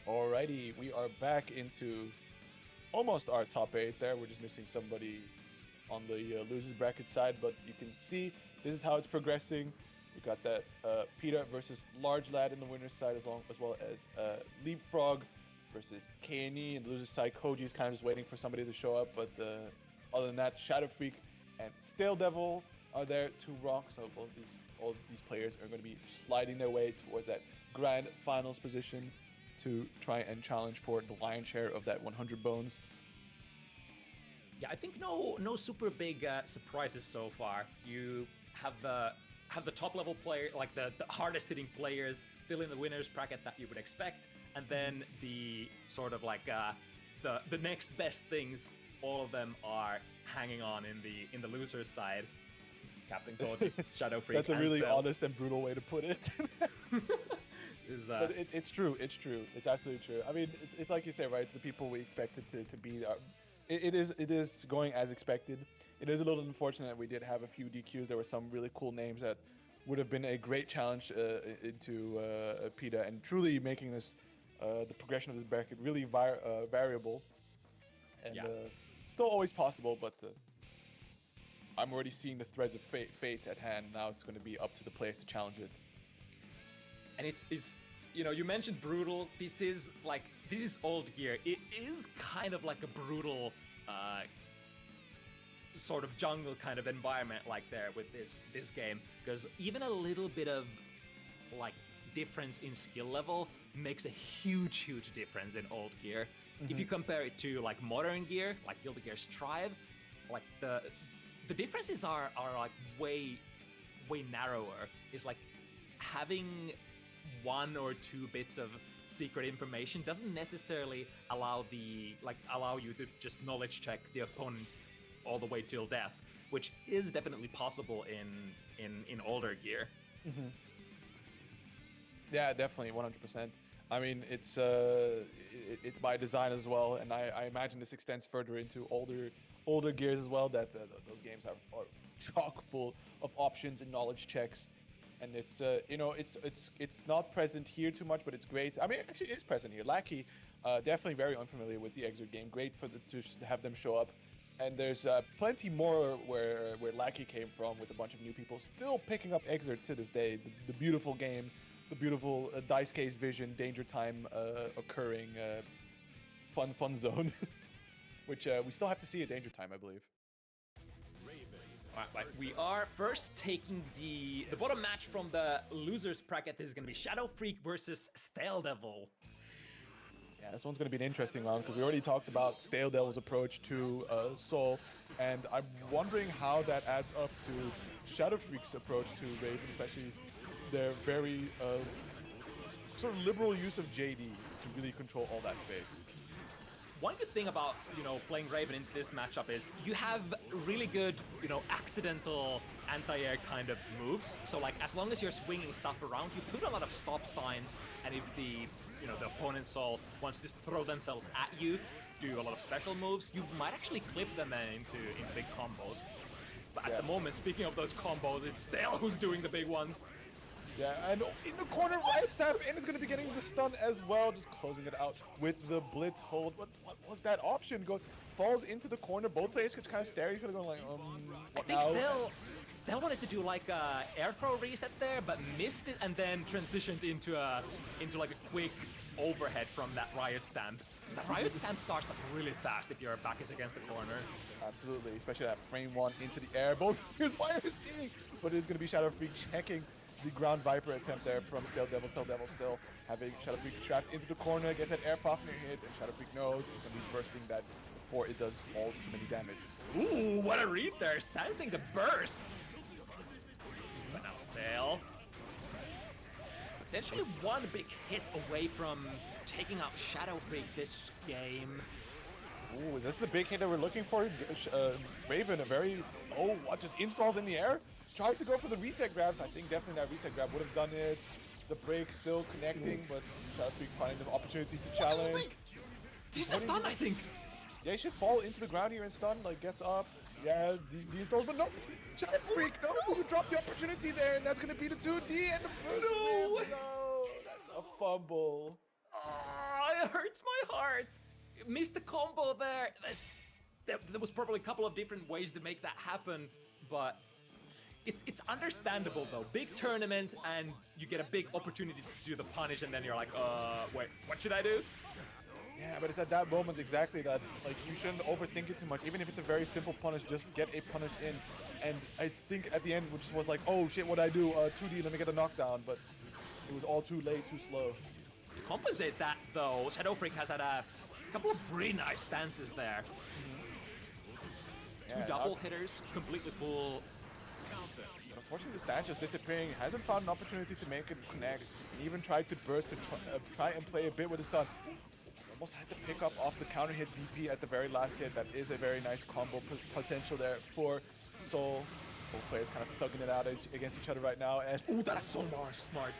Alrighty, we are back into almost our top 8 there. We're just missing somebody on the losers bracket side, but you can see this is how it's progressing. We got that Peter versus Large Lad in the winner's side, as well as Leapfrog versus KNE, and the loser's side Koji is kind of just waiting for somebody to show up. But other than that, Shadow Freak and Stale Devil are there to rock. So all of these players are going to be sliding their way towards that grand finals position to try and challenge for the lion's share of that 100 bones. Yeah, I think no super big surprises so far. You have the top level player, like the hardest hitting players still in the winners bracket that you would expect, and then the sort of like the next best things. All of them are hanging on in the losers side. Captain Koji, Shadow Freak. That's a really honest and brutal way to put it. But it's true. It's true. It's absolutely true. I mean, it's like you say, right? It's the people we expected to be. It is going as expected. It is a little unfortunate that we did have a few DQs. There were some really cool names that would have been a great challenge into PETA, and truly making this the progression of this bracket really variable. And still always possible, but I'm already seeing the threads of fate at hand. Now it's going to be up to the players to challenge it. And it's you mentioned brutal. This is old gear. It is kind of like a brutal sort of jungle kind of environment like there with this game, because even a little bit of like difference in skill level makes a huge difference in old gear. Mm-hmm. If you compare it to like modern gear, like Guilty Gear Strive, like the differences are like way narrower. It's like having 1 or 2 bits of secret information doesn't necessarily allow you to just knowledge check the opponent all the way till death, which is definitely possible in older gear. Mm-hmm. Yeah, definitely, 100%. I mean, it's by design as well, and I imagine this extends further into older gears as well. That those games are chock full of options and knowledge checks. And it's it's not present here too much, but it's great. I mean, actually, it is present here. Lackey, definitely very unfamiliar with the Exert game. Great to have them show up. And there's plenty more where Lackey came from, with a bunch of new people still picking up Exert to this day. The beautiful game, the beautiful dice case vision, danger time occurring fun zone, which we still have to see at danger time, I believe. Right, we are first taking the bottom match from the losers bracket. This is going to be Shadow Freak versus Stale Devil. Yeah, this one's going to be an interesting one, because we already talked about Stale Devil's approach to Soul, and I'm wondering how that adds up to Shadow Freak's approach to Raven, especially their very sort of liberal use of JD to really control all that space. One good thing about, playing Raven into this matchup is you have really good, accidental anti-air kind of moves. So, like, as long as you're swinging stuff around, you put a lot of stop signs, and if the opponent's Soul wants to throw themselves at you, do a lot of special moves, you might actually clip them into big combos. But at the moment, speaking of those combos, it's Stale who's doing the big ones. Yeah, and in the corner, right stab in is going to be getting the stun as well, just closing it out with the blitz hold. What was that option? Falls into the corner. Both players could kind of stare at each other, going like, what I think Stale wanted to do like a air throw reset there, but missed it, and then transitioned into like a quick overhead from that Riot Stamp. That Riot Stamp starts up really fast if your back is against the corner. Absolutely, especially that frame 1 into the air. Both here's why I'm seeing, but it is going to be Shadow Freak checking the ground Viper attempt there from Stale Devil. Stale Devil still having Shadow Freak trapped into the corner, gets that air Fafnir hit, and Shadow Freak knows he's going to be bursting that before it does all too many damage. Ooh, what a read there, stancing the burst! But now Stale, potentially one big hit away from taking out Shadow Freak this game. Ooh, that's the big hit that we're looking for. Raven, just installs in the air. Tries to go for the reset grabs. I think definitely that reset grab would have done it. The break still connecting, but Shadow Freak finding the opportunity to challenge. He's a stun, I think. Yeah, he should fall into the ground here and stun, like gets up. Yeah, the installs, but no! Shadow Freak, no! You dropped the opportunity there, and that's going to be the 2D and the first. No! That's a fumble. it hurts my heart. Missed the combo there. There was probably a couple of different ways to make that happen, but it's understandable though. Big tournament, and you get a big opportunity to do the punish, and then you're like, wait, what should I do? Yeah, but it's at that moment exactly that, like, you shouldn't overthink it too much. Even if it's a very simple punish, just get a punish in. And I think at the end, which was like, oh shit, what'd I do? 2D, let me get a knockdown. But it was all too late, too slow. To compensate that though, Shadow Freak has had a couple of pretty nice stances there. Two double hitters, completely full. But unfortunately, the stance just disappearing. Hasn't found an opportunity to make it connect. And even tried to burst to try and play a bit with the stun. Almost had to pick up off the counter hit DP at the very last hit. That is a very nice combo potential there for Soul. Both players kind of thugging it out against each other right now. And ooh, that's so smart.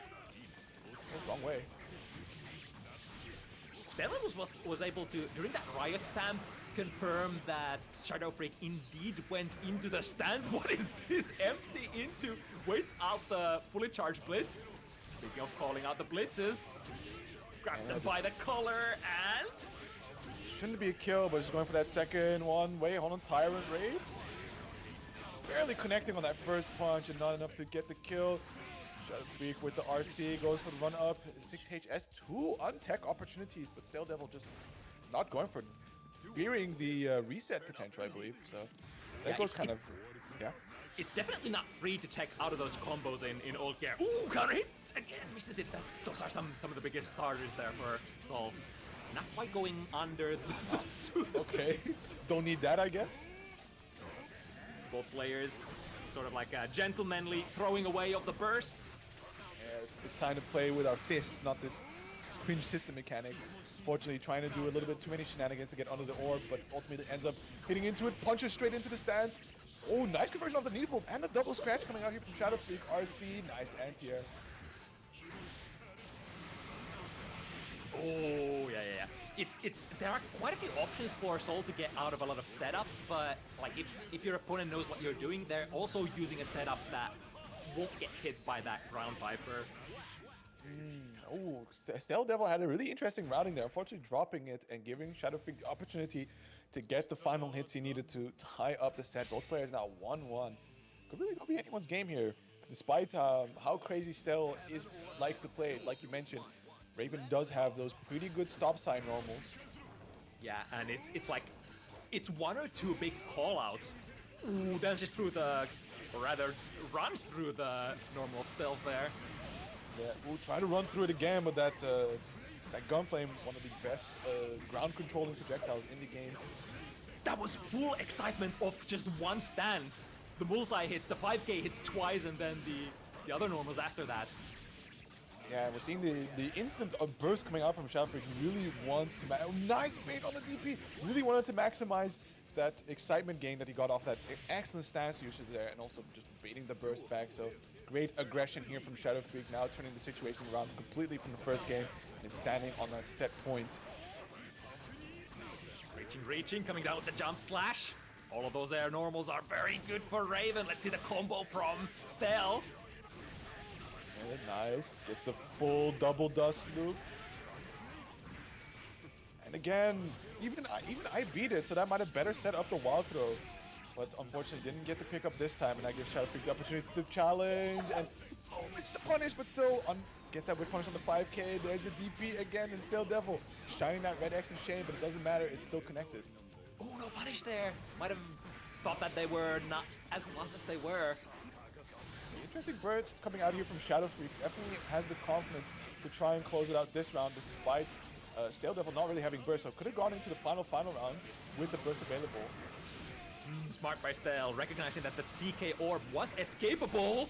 Wrong way. Stellan was able to, during that Riot Stamp, confirm that Shadow Freak indeed went into the stance. What is this? Empty into, waits out the fully charged blitz. Speaking of calling out the blitzes, grabs them by the collar and... Shouldn't be a kill, but just going for that second one. Wait, hold on, Tyrant Rave. Barely connecting on that first punch and not enough to get the kill. Shadow Freak with the RC goes for the run up. 6HS, 2 untech opportunities, but Stale Devil just not going for it. Fearing the reset potential, I believe. So that goes kind of, yeah. It's definitely not free to tech out of those combos in old gear. Ooh, counter hit again, misses it. Those are some of the biggest starters there for Sol. Not quite going under the suit. Okay, don't need that, I guess. Both players sort of like gentlemanly throwing away of the bursts. Yeah, it's time to play with our fists, not this cringe system mechanics. Fortunately, trying to do a little bit too many shenanigans to get under the orb, but ultimately ends up hitting into it, punches straight into the stance. Oh, nice conversion off the needle and a double scratch coming out here from Shadow Freak. RC, nice anti-air. Oh, yeah. There are quite a few options for Soul to get out of a lot of setups, but like if your opponent knows what you're doing, they're also using a setup that won't get hit by that Ground Viper. Oh, Stale Devil had a really interesting routing there, unfortunately dropping it and giving Shadow Freak the opportunity to get the final hits he needed to tie up the set. Both players now 1-1. Could really go be anyone's game here, despite how crazy Stale likes to play. Like you mentioned, Raven does have those pretty good stop sign normals. Yeah, and it's like, it's one or two big callouts. Ooh, dances through the, or rather, runs through the normal stills there. Yeah, we'll try to run through it again, but that Gunflame, one of the best ground controlling projectiles in the game. That was full excitement of just one stance. The multi hits, the 5k hits twice, and then the other normals after that. Yeah, we're seeing the instant of burst coming out from Shadow Freak. He really wants to... nice bait on the DP! Really wanted to maximize that excitement gain that he got off that excellent stance usage there, and also just baiting the burst back. So great aggression here from Shadow Freak, now turning the situation around completely from the first game and standing on that set point. Reaching, coming down with the jump slash. All of those air normals are very good for Raven. Let's see the combo from Stale. Yeah, nice. Gets the full double dust loop. And again, even I beat it, so that might have better set up the wild throw. But unfortunately didn't get the pick up this time, and that gives Shadow Freak the opportunity to challenge. And oh, missed the punish, but still gets that whip punish on the 5k. There's the DP again, and still Devil shining that red X of shame, but it doesn't matter, it's still connected. Oh, no punish there. Might have thought that they were not as close as they were. Interesting burst coming out here from Shadow Freak. Definitely has the confidence to try and close it out this round, despite Stale Devil not really having burst. So could have gone into the final round with the burst available. Smart by Stale, recognizing that the TK orb was escapable.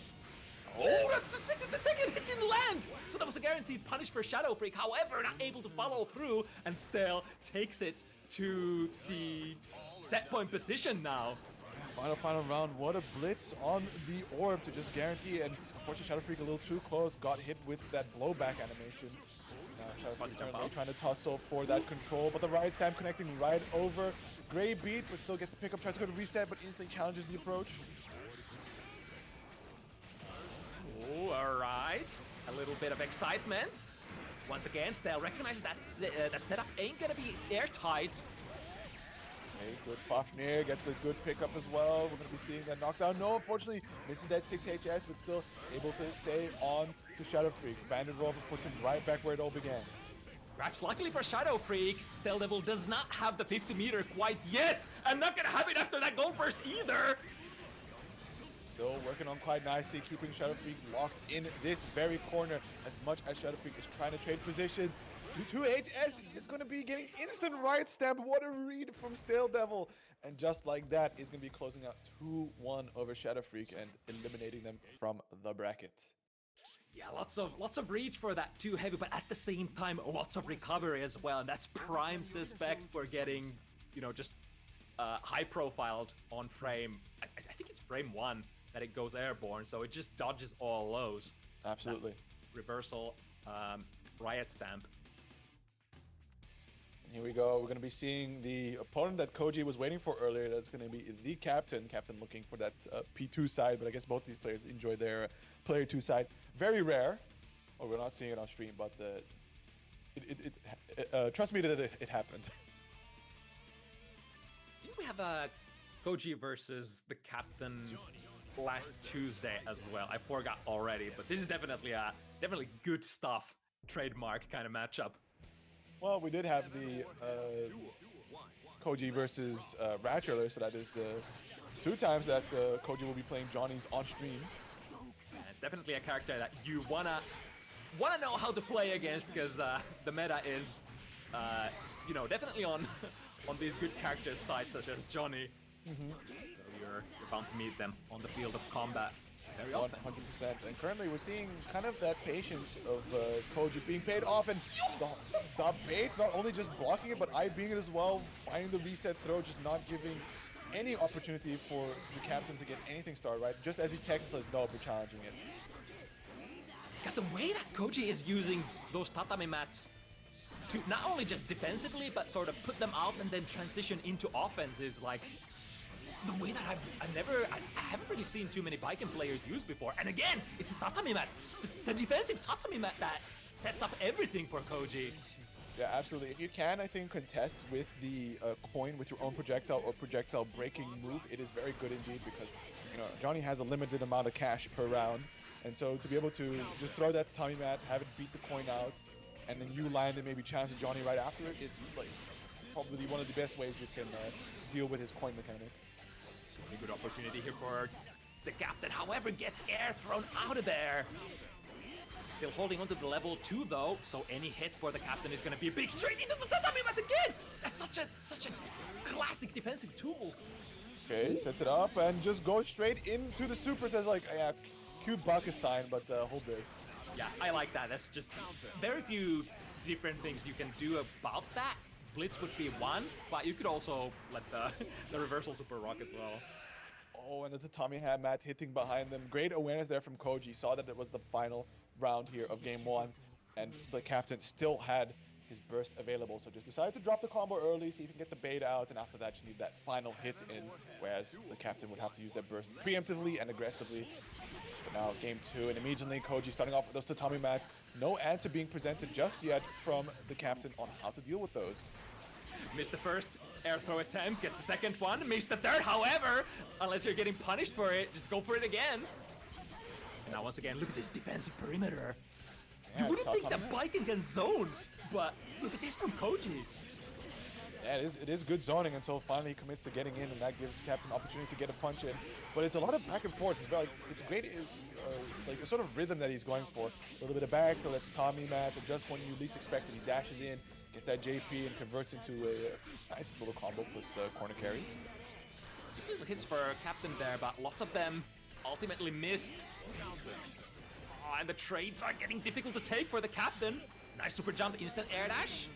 Oh, that's the second hit didn't land! So that was a guaranteed punish for Shadow Freak. However, not able to follow through, and Stale takes it to the set point position now. Final round. What a blitz on the orb to just guarantee, and unfortunately Shadow Freak a little too close, got hit with that blowback animation. Shadow Freak currently trying to tussle for that control, but the Riot Stamp connecting right over. Gray beat, but still gets the pickup, tries to go to reset, but instantly challenges the approach. Oh, alright. A little bit of excitement. Once again, Stale recognizes that setup ain't gonna be airtight. Okay, good Fafnir gets a good pickup as well. We're going to be seeing that knockdown. No, unfortunately, misses that 6 HS, but still able to stay on to Shadow Freak. Banded Rover puts him right back where it all began. Perhaps luckily for Shadow Freak, Stale Devil does not have the 50 meter quite yet, and not gonna have it after that gold burst either. Still working on quite nicely, keeping Shadow Freak locked in this very corner as much as Shadow Freak is trying to trade position. 2HS is going to be getting instant riot stamp. What a read from Stale Devil. And just like that, is going to be closing out 2-1 over Shadow Freak and eliminating them from the bracket. Yeah, lots of reach for that too heavy, but at the same time, lots of recovery as well. And that's prime suspect for getting, you know, just high profiled on frame. I think it's frame 1 that it goes airborne, so it just dodges all lows. Absolutely. That reversal, riot stamp. Here we go. We're going to be seeing the opponent that Koji was waiting for earlier. That's going to be the captain. Captain looking for that P2 side, but I guess both these players enjoy their player 2 side. Very rare. Or we're not seeing it on stream, but trust me that it happened. Didn't we have a Koji versus the captain last Tuesday as well? I forgot already, but this is definitely good stuff. Trademark kind of matchup. Well, we did have the Koji versus Ratch earlier, so that is 2 times that Koji will be playing Johnny's on stream. Yeah, it's definitely a character that you wanna know how to play against, because the meta is, you know, definitely on these good characters' sides, such as Johnny. Mm-hmm. So you're bound to meet them on the field of combat. 100%. And currently we're seeing kind of that patience of Koji being paid off, and the bait not only just blocking it, but IBing it as well, finding the reset throw, just not giving any opportunity for the captain to get anything started, right? Just as he texts us, no, we're challenging it. God, the way that Koji is using those tatami mats to not only just defensively, but sort of put them out and then transition into offense is like the way that I haven't really seen too many Viking players use before. And again, it's a tatami mat, the defensive tatami mat that sets up everything for Koji. Yeah, absolutely. If you can, I think, contest with the coin with your own projectile or projectile breaking move, it is very good indeed, because, you know, Johnny has a limited amount of cash per round. And so to be able to just throw that tatami mat, have it beat the coin out, and then you land and maybe challenge Johnny right after it is like probably one of the best ways you can deal with his coin mechanic. A good opportunity here for the captain, however, gets air thrown out of there. Still holding onto the level 2 though, so any hit for the captain is going to be a big straight into the tatami mat again! That's such a classic defensive tool. Okay, sets it up and just goes straight into the super, says like, yeah, cute buck sign, but hold this. Yeah, I like that. That's just very few different things you can do about that. Blitz would be one, but you could also let the reversal super rock as well. Oh, and the tatami mat hitting behind them. Great awareness there from Koji. Saw that it was the final round here of game 1, and the captain still had his burst available, so just decided to drop the combo early, see if he can get the bait out, and after that just need that final hit in, whereas the captain would have to use that burst preemptively and aggressively. But now game 2, and immediately Koji starting off with those tatami mats. No answer being presented just yet from the captain on how to deal with those. Missed the first air throw attempt, gets the second one, missed the third, however, unless you're getting punished for it, just go for it again. And now once again, look at this defensive perimeter. Yeah, you wouldn't think that Viking can zone, but look at this from Koji. Yeah, it is good zoning until finally he commits to getting in, and that gives Captain opportunity to get a punch in. But it's a lot of back and forth. It's great, like a sort of rhythm that he's going for. A little bit of back to let Tommy mat, and just when you least expect it, he dashes in, gets that JP, and converts into a nice little combo plus corner carry. Little hits for Captain there, but lots of them ultimately missed. Oh, and the trades are getting difficult to take for the Captain. Nice super jump, instant air dash.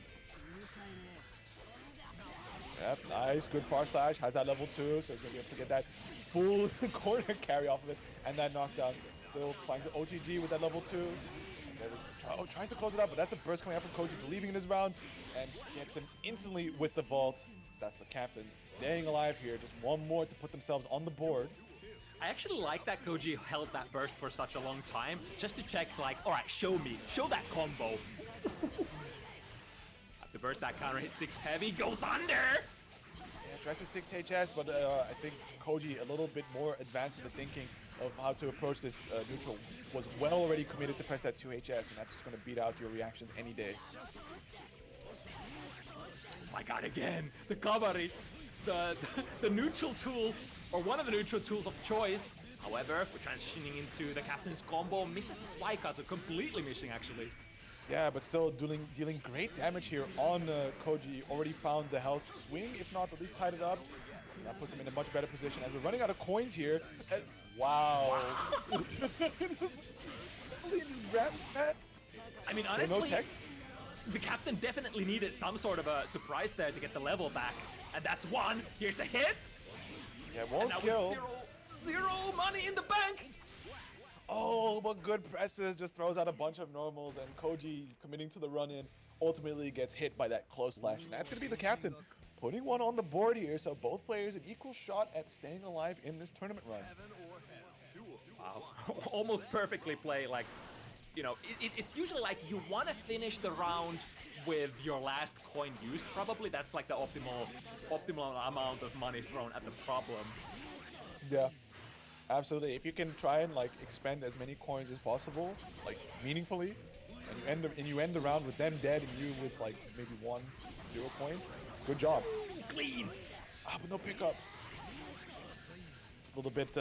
Yep, nice, good far slash, has that level 2, so he's going to be able to get that full corner carry off of it, and that knockdown. Still finds an OTG with that level 2. And tries to close it up, but that's a burst coming out from Koji, believing in his round, and gets him instantly with the vault. That's the Captain staying alive here, just one more to put themselves on the board. I actually like that Koji held that burst for such a long time, just to check, like, alright, show that combo. The burst, that counter hit 6 heavy, goes under! Yeah, tries to 6 HS, but I think Koji, a little bit more advanced in the thinking of how to approach this neutral, was well already committed to press that 2 HS, and that's just going to beat out your reactions any day. Oh my god, again, the Kabari, the neutral tool, or one of the neutral tools of choice. However, we're transitioning into the captain's combo, misses the spike, so completely missing actually. Yeah, but still dealing great damage here on Koji. Already found the health swing, if not, at least tied it up. That puts him in a much better position. As we're running out of coins here. Wow. I mean, honestly, the captain definitely needed some sort of a surprise there to get the level back. And that's one. Here's the hit. Yeah, won't kill. Zero money in the bank. Oh, but good presses, just throws out a bunch of normals, and Koji, committing to the run-in, ultimately gets hit by that close slash. And that's going to be the captain putting one on the board here, so both players an equal shot at staying alive in this tournament run. Wow, almost perfectly played. Like, you know, it's usually like you want to finish the round with your last coin used, probably. That's like the optimal amount of money thrown at the problem. Yeah. Absolutely. If you can try and like expend as many coins as possible, like meaningfully, and you end the round with them dead and you with like maybe 1-0 coins, good job. Clean. Ah, but no pickup. It's a little bit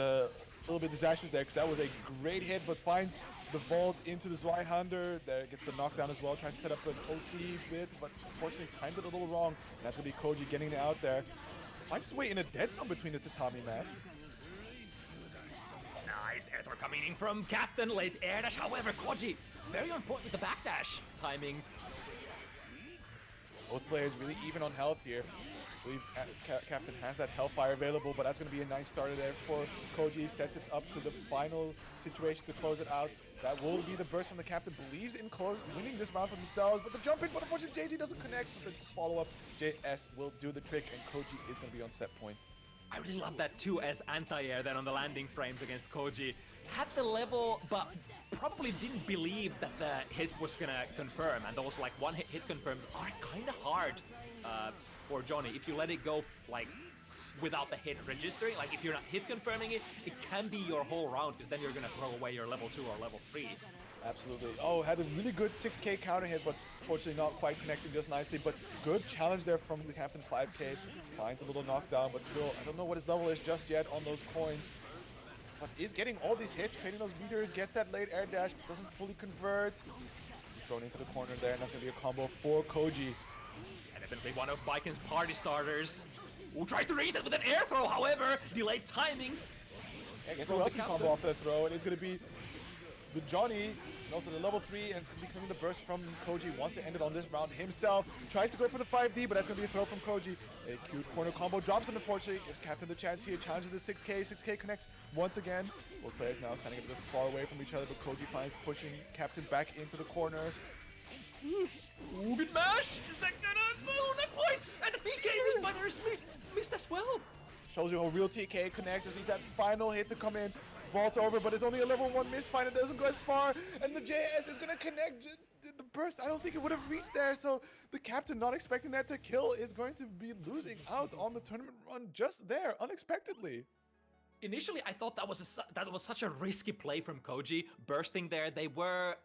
disastrous there, because that was a great hit, but finds the vault into the Zweihander. There gets the knockdown as well. Tries to set up an OT bit, but unfortunately timed it a little wrong. And that's gonna be Koji getting it out there. Finds his way in a dead zone between the tatami mat. Nice air throw coming in from Captain, late air dash. However, Koji, very on point with the backdash timing. Both players really even on health here. I believe Captain has that Hellfire available, but that's going to be a nice starter there for Koji. Sets it up to the final situation to close it out. That will be the burst from the Captain. Believes in winning this round for themselves, but the jump in, but unfortunately JG doesn't connect. But the follow-up, JS will do the trick, and Koji is going to be on set point. I really love that 2S anti-air then on the landing frames against Koji. Had the level, but probably didn't believe that the hit was gonna confirm. And those like one hit confirms are kind of hard for Johnny. If you let it go like without the hit registering, like if you're not hit confirming it, it can be your whole round, because then you're gonna throw away your level 2 or level 3. Absolutely. Oh, had a really good 6k counter hit, but fortunately not quite connecting just nicely. But good challenge there from the Captain 5k. Finds a little knockdown, but still, I don't know what his level is just yet on those coins. But is getting all these hits, trading those meters, gets that late air dash, but doesn't fully convert. Thrown into the corner there, and that's going to be a combo for Koji. And definitely one of Vikin's party starters, who tries to raise it with an air throw, however, delayed timing. Yeah, I guess who else can combo off that throw, and it's going to be the Johnny, and also the level 3, and it's going to be coming the burst from Koji. Wants to end it on this round himself. Tries to go for the 5D, but that's going to be a throw from Koji. A cute corner combo drops him, unfortunately. Gives Captain the chance here. Challenges the 6k. 6k connects once again. Both players now standing a bit far away from each other, but Koji finds pushing Captain back into the corner. Ooh, good mash! Is that gonna... No, not quite! And the TK missed as well! Shows you how real TK connects. Just needs that final hit to come in. Vault over, but it's only a level 1 misfind. It doesn't go as far, and the JS is gonna connect the burst. I don't think it would have reached there, so the Captain, not expecting that to kill, is going to be losing out on the tournament run just there, unexpectedly. Initially, I thought that was such a risky play from Koji, bursting there. They were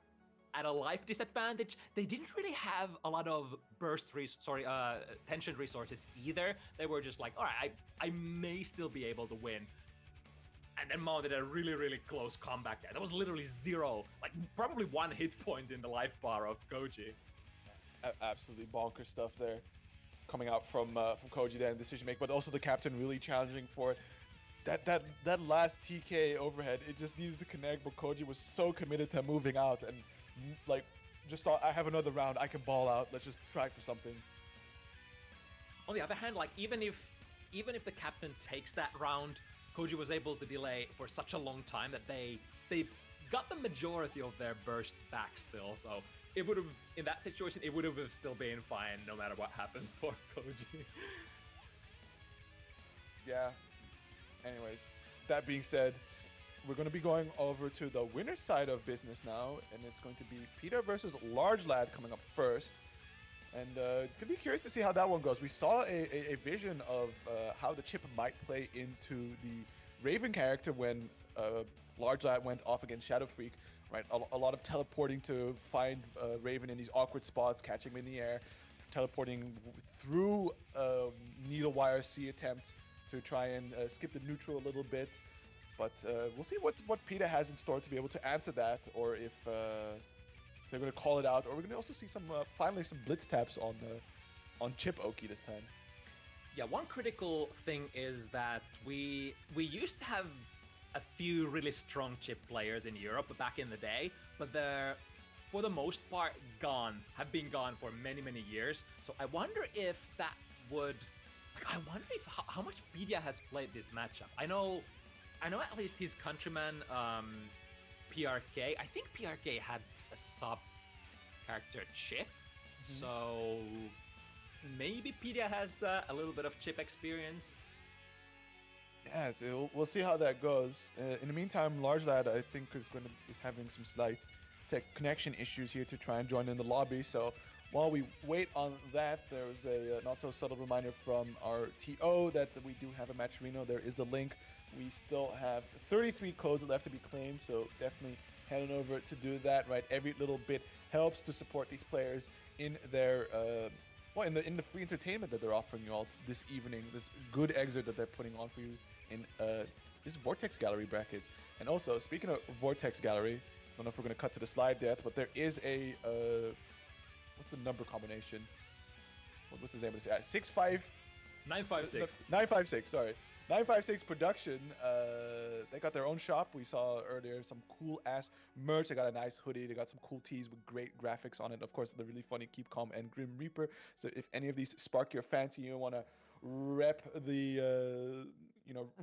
at a life disadvantage. They didn't really have a lot of tension resources either. They were just like, all right, I may still be able to win. And then mounted a really, really close comeback there. That was literally 0, like probably 1 hit point in the life bar of Koji. Absolutely bonkers stuff there, coming out from Koji there in decision make, but also the Captain really challenging for that last TK overhead. It just needed to connect, but Koji was so committed to moving out and like just thought, I have another round, I can ball out. Let's just try for something. On the other hand, like even if the Captain takes that round, Koji was able to delay for such a long time that they got the majority of their burst back still. So it would have, in that situation, it would have still been fine no matter what happens for Koji. Yeah. Anyways, that being said, we're going to be going over to the winner's side of business now, and it's going to be Peter versus Large Lad coming up first. And it's going to be curious to see how that one goes. We saw a vision of how the chip might play into the Raven character when Large Lad went off against Shadow Freak, right? A lot of teleporting to find Raven in these awkward spots, catching him in the air, teleporting through needle wire C attempts to try and skip the neutral a little bit. But we'll see what PETA has in store to be able to answer that, or if they're going to call it out, or we're going to also see some finally some blitz taps on Chip Oki this time. Yeah, one critical thing is that we used to have a few really strong chip players in Europe back in the day, but they're for the most part have been gone for many years. So I wonder if that would, I wonder if how much Pedia has played this matchup. I know at least his countryman PRK. I think PRK had a sub character Chip, so maybe Pedia has a little bit of Chip experience. Yeah, so we'll see how that goes. In the meantime, Large Lad I think is having some slight tech connection issues here to try and join in the lobby. So while we wait on that, there's a not so subtle reminder from our TO that we do have a match Reno. There is the link. We still have 33 codes left to be claimed, so definitely head on over to do that. Right, every little bit helps to support these players in their in the free entertainment that they're offering you all this evening. This good excerpt that they're putting on for you in this Vortex Gallery bracket. And also, speaking of Vortex Gallery, I don't know if we're going to cut to the slide death, but there is a what's the number combination? What's his name? 956. 956. Sorry. 956 Production, they got their own shop. We saw earlier some cool ass merch. They got a nice hoodie. They got some cool tees with great graphics on it. Of course, the really funny Keep Calm and Grim Reaper. So if any of these spark your fancy, you want to rep the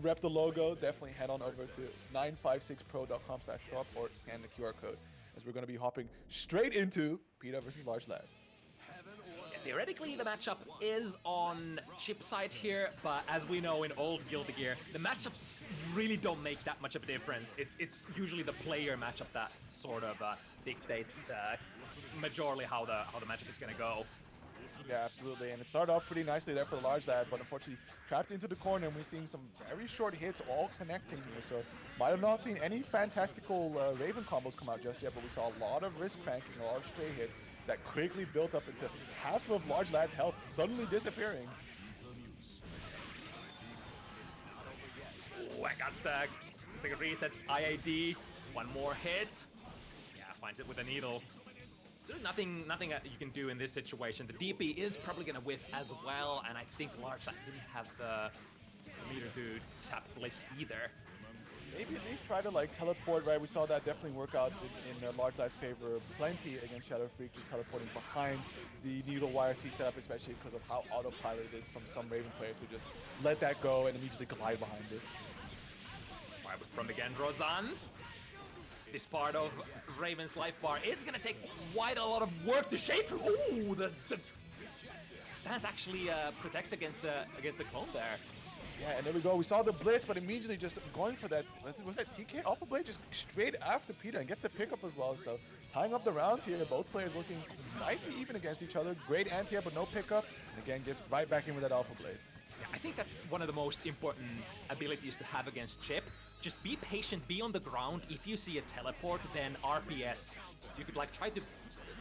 rep the logo, definitely head on over to 956pro.com/shop or scan the QR code, as we're going to be hopping straight into Peter versus Large Lad. Theoretically, the matchup is on Chip side here, but as we know in old Guilty Gear, the matchups really don't make that much of a difference. It's usually the player matchup that sort of dictates the majorly how the matchup is gonna go. Yeah, absolutely, and it started off pretty nicely there for the Large Lad, but unfortunately trapped into the corner, and we're seeing some very short hits all connecting here, so might have not seen any fantastical Raven combos come out just yet, but we saw a lot of wrist cranking, a lot of stray hits that quickly built up into half of Large Lad's health suddenly disappearing. Oh, I got stuck. It's like a reset IID. One more hit. Yeah, finds it with a needle. So there's nothing you can do in this situation. The DP is probably gonna whiff as well, and I think Large Lad didn't have the meter to tap Blitz either. Maybe at least try to teleport, right? We saw that definitely work out in Large Lad's favor plenty against Shadow Freak, just teleporting behind the needle wire C setup, especially because of how autopilot it is from some Raven players to just let that go and immediately glide behind it. Right, from again, Rozan. This part of Raven's life bar is gonna take quite a lot of work to shape. Ooh, the stance actually protects against the clone there. Yeah, and there we go. We saw the blitz, but immediately just going for that, was that TK Alpha Blade? Just straight after Peter and gets the pickup as well. So tying up the rounds here, both players looking mighty even against each other. Great anti-air, but no pickup. And again, gets right back in with that Alpha Blade. Yeah, I think that's one of the most important abilities to have against Chip. Just be patient, be on the ground. If you see a teleport, then RPS. You could try to...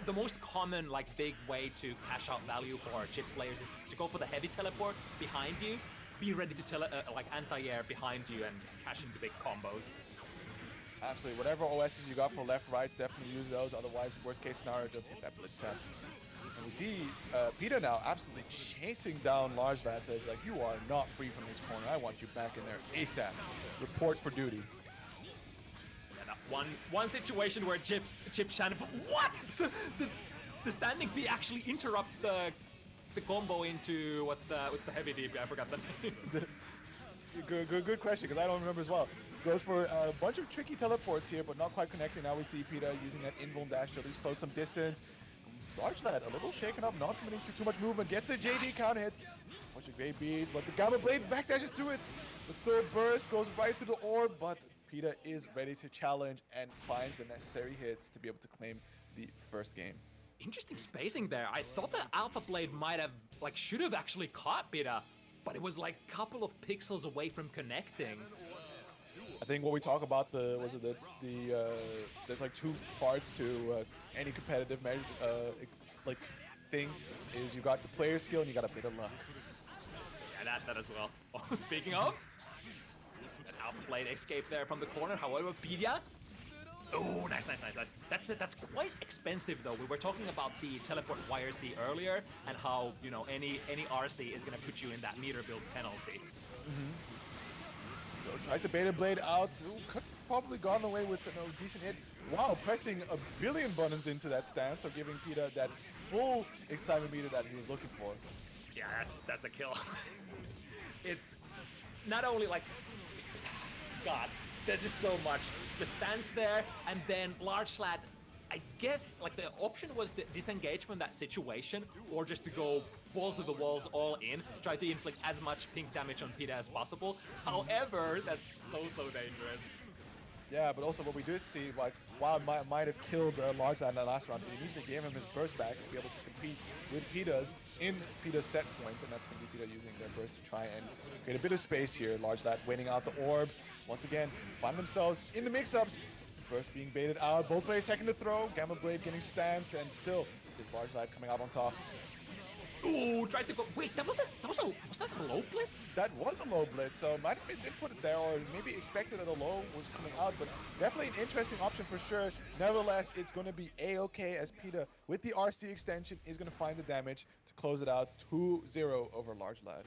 The most common big way to cash out value for Chip players is to go for the heavy teleport behind you. Be ready to anti-air behind you and cash into big combos. Absolutely. Whatever OSs you got for left, rights, definitely use those. Otherwise, worst case scenario, just hit that blitz tap. And we see Peter now absolutely chasing down Large Lad. Says, you are not free from this corner. I want you back in there ASAP. Report for duty. And one situation where Chip Shannon... What? the standing B actually interrupts the combo into what's the heavy DP? I forgot the name. Good question, because I don't remember as well. Goes for a bunch of tricky teleports here, but not quite connecting. Now we see Peter using that invuln dash to at least close some distance. Large Lad a little shaken up, not committing to too much movement, gets the JD counter hit. Watch a great beat, but the Gamma Blade backdashes through it. But still burst, goes right through the orb, but PETA is ready to challenge and finds the necessary hits to be able to claim the first game. Interesting spacing there. I thought that Alpha Blade might have, like, should have actually caught PETA, but it was like a couple of pixels away from connecting. I think what we talk about there's like two parts to any competitive like thing is you got the player skill and you got a bit of luck. Yeah, that as well. Oh, speaking of, an Alpha Blade escape there from the corner. However, PETA. Oh, nice. That's it. That's quite expensive though. We were talking about the teleport YRC earlier and how, you know, any RC is gonna put you in that meter build penalty. So tries to beta blade out. Ooh, could probably gone away with a decent hit. Wow, pressing a billion buttons into that stance, so giving PETA that full excitement meter that he was looking for. Yeah, that's a kill. It's not only like, God, there's just so much. The stance there, and then Large Lad, I guess, like, the option was to disengage from that situation, or just to go balls to the walls all in, try to inflict as much pink damage on PETA as possible. However, that's so dangerous. Yeah, but also what we did see, like, while might have killed Large Lad in that last round, he immediately gave him his burst back to be able to compete with PETA's in PETA's set point, and that's going to be PETA using their burst to try and create a bit of space here. Large Lad waiting out the orb. Once again, find themselves in the mix-ups. Burst being baited out, both players taking the throw, Gamma Blade getting stance, and still is Large Lad coming out on top. Ooh, tried to go. Wait, was that a low blitz? That was a low blitz, so might have misinputted there, or maybe expected that a low was coming out, but definitely an interesting option for sure. Nevertheless, it's going to be A-okay as PETA, with the RC extension, is going to find the damage to close it out 2-0 over Large Lad.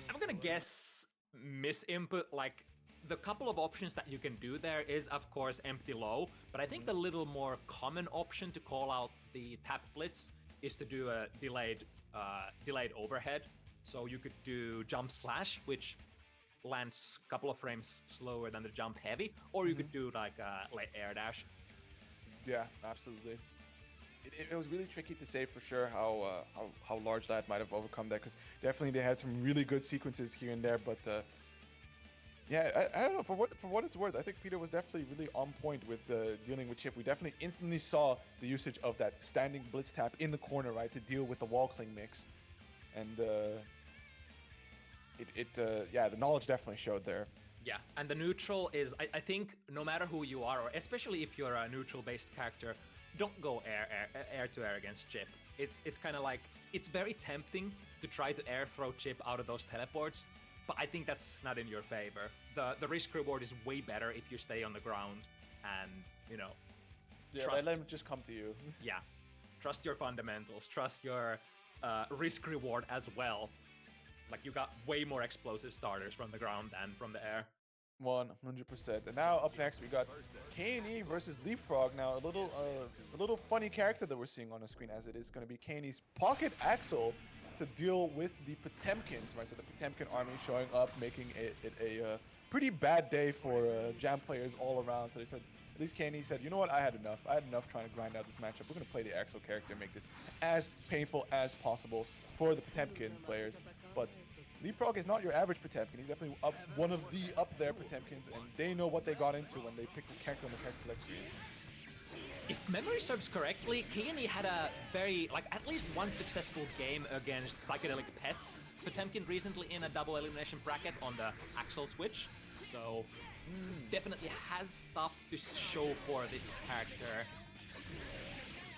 I'm gonna guess misinput, like, the couple of options that you can do there is, of course, empty low, but I think the little more common option to call out the tap blitz is to do a delayed overhead. So you could do jump slash, which lands a couple of frames slower than the jump heavy, or you could do like a late air dash. Yeah, absolutely. It was really tricky to say for sure how Large Lad might have overcome that, because definitely they had some really good sequences here and there, but yeah, I don't know, for what it's worth, I think PETA was definitely really on point with dealing with Chip. We definitely instantly saw the usage of that standing blitz tap in the corner, right, to deal with the wall cling mix. And the knowledge definitely showed there. Yeah, and the neutral is, I think, no matter who you are, or especially if you're a neutral-based character, don't go air to air against Chip. It's kind of like, it's very tempting to try to air throw Chip out of those teleports, but I think that's not in your favor. The risk reward is way better if you stay on the ground and, you know, let him just come to you. Yeah, trust your fundamentals, trust your risk reward as well. Like, you got way more explosive starters from the ground than from the air. 100%. And now up next we got K&E versus Leapfrog. Now a little funny character that we're seeing on the screen, as it is going to be K&E's Pocket Axel to deal with the Potemkins, right? So the Potemkin army showing up, making it a pretty bad day for Jam players all around. So they said, at least K&E said, you know what, I had enough trying to grind out this matchup. We're going to play the Axel character and make this as painful as possible for the Potemkin players. But Leapfrog is not your average Potemkin. He's definitely one of the up there Potemkins, and they know what they got into when they picked this character on the character select screen. If memory serves correctly, K&E had a very, like, at least one successful game against Psychedelic Pets Potemkin recently in a double elimination bracket on the Axel switch. So, definitely has stuff to show for this character.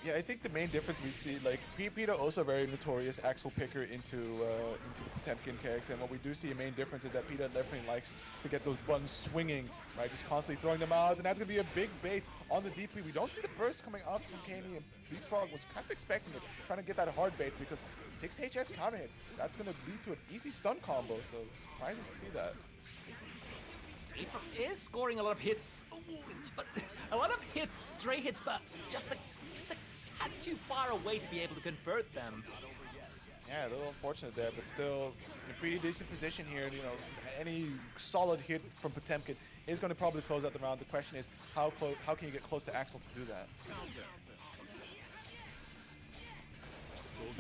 Yeah, I think the main difference we see, like, PETA also a very notorious Axel picker into the Potemkin character, and what we do see a main difference is that PETA definitely likes to get those buttons swinging, right, just constantly throwing them out, and that's going to be a big bait on the DP. We don't see the burst coming out from K&E, and Leapfrog was kind of expecting it, trying to get that hard bait, because 6 HS counter hit, that's going to lead to an easy stun combo, so surprising to see that. Leapfrog is scoring a lot of hits, but a lot of hits, stray hits, but just a tad too far away to be able to convert them. Yeah, a little unfortunate there, but still in a pretty decent position here. You know, any solid hit from Potemkin is going to probably close out the round. The question is, how can you get close to Axel to do that?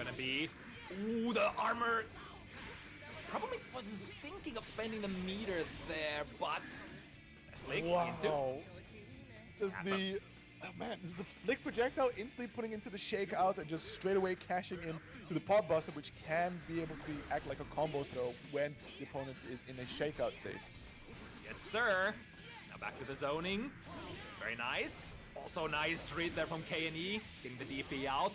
gonna be... Ooh, the armor... Probably was thinking of spending the meter there, but... Flick into... Just the... Oh man, this is the flick projectile instantly putting into the shake out and just straight away cashing in to the pop buster, which can be able to act like a combo throw when the opponent is in a shakeout state. Yes, sir. Now back to the zoning. Very nice. Also nice read there from KNE, getting the DP out.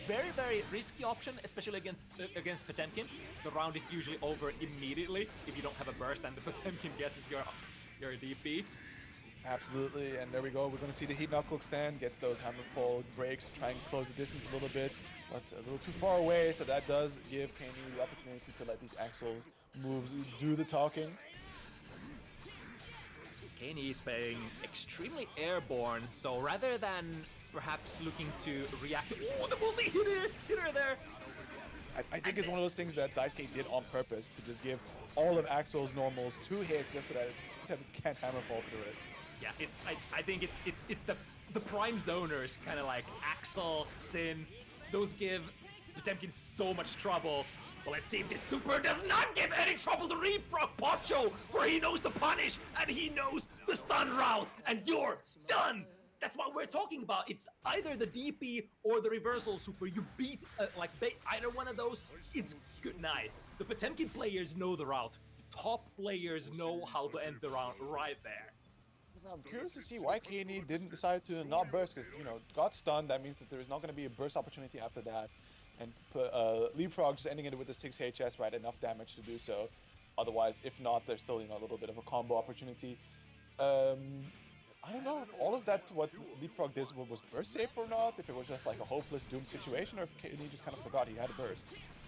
Very, very risky option, especially against Potemkin. The round is usually over immediately if you don't have a burst and the Potemkin guesses your DP. Absolutely, and there we go. We're going to see the heat knuckle extend, gets those hammerfall breaks, try and close the distance a little bit, but a little too far away, so that does give KNE the opportunity to let these Axel moves do the talking. KNE is playing extremely airborne, so rather than perhaps looking to react to... Oh, the multi-hitter there! I think it's one of those things that Daisuke did on purpose to just give all of Axel's normals 2 hits just so that it can't hammerfall through it. Yeah, I think it's the prime zoners, kind of like Axel, Sin. Those give Potemkin so much trouble. But let's see if this super does not give any trouble to Leapfrog Pocho, for he knows the punish and he knows the stun route, and you're done. That's what we're talking about. It's either the DP or the reversal super. You beat either one of those, it's good night. The Potemkin players know the route. The top players know how to end the round right there. I'm curious to see why KNE didn't decide to not burst, because, you know, got stunned. That means that there is not going to be a burst opportunity after that. And Leapfrog just ending it with a 6 HS, right? Enough damage to do so. Otherwise, if not, there's still, you know, a little bit of a combo opportunity. I don't know if all of that, what Leapfrog did, was burst safe or not, if it was just like a hopeless doomed situation, or if KNE just kind of forgot he had a burst.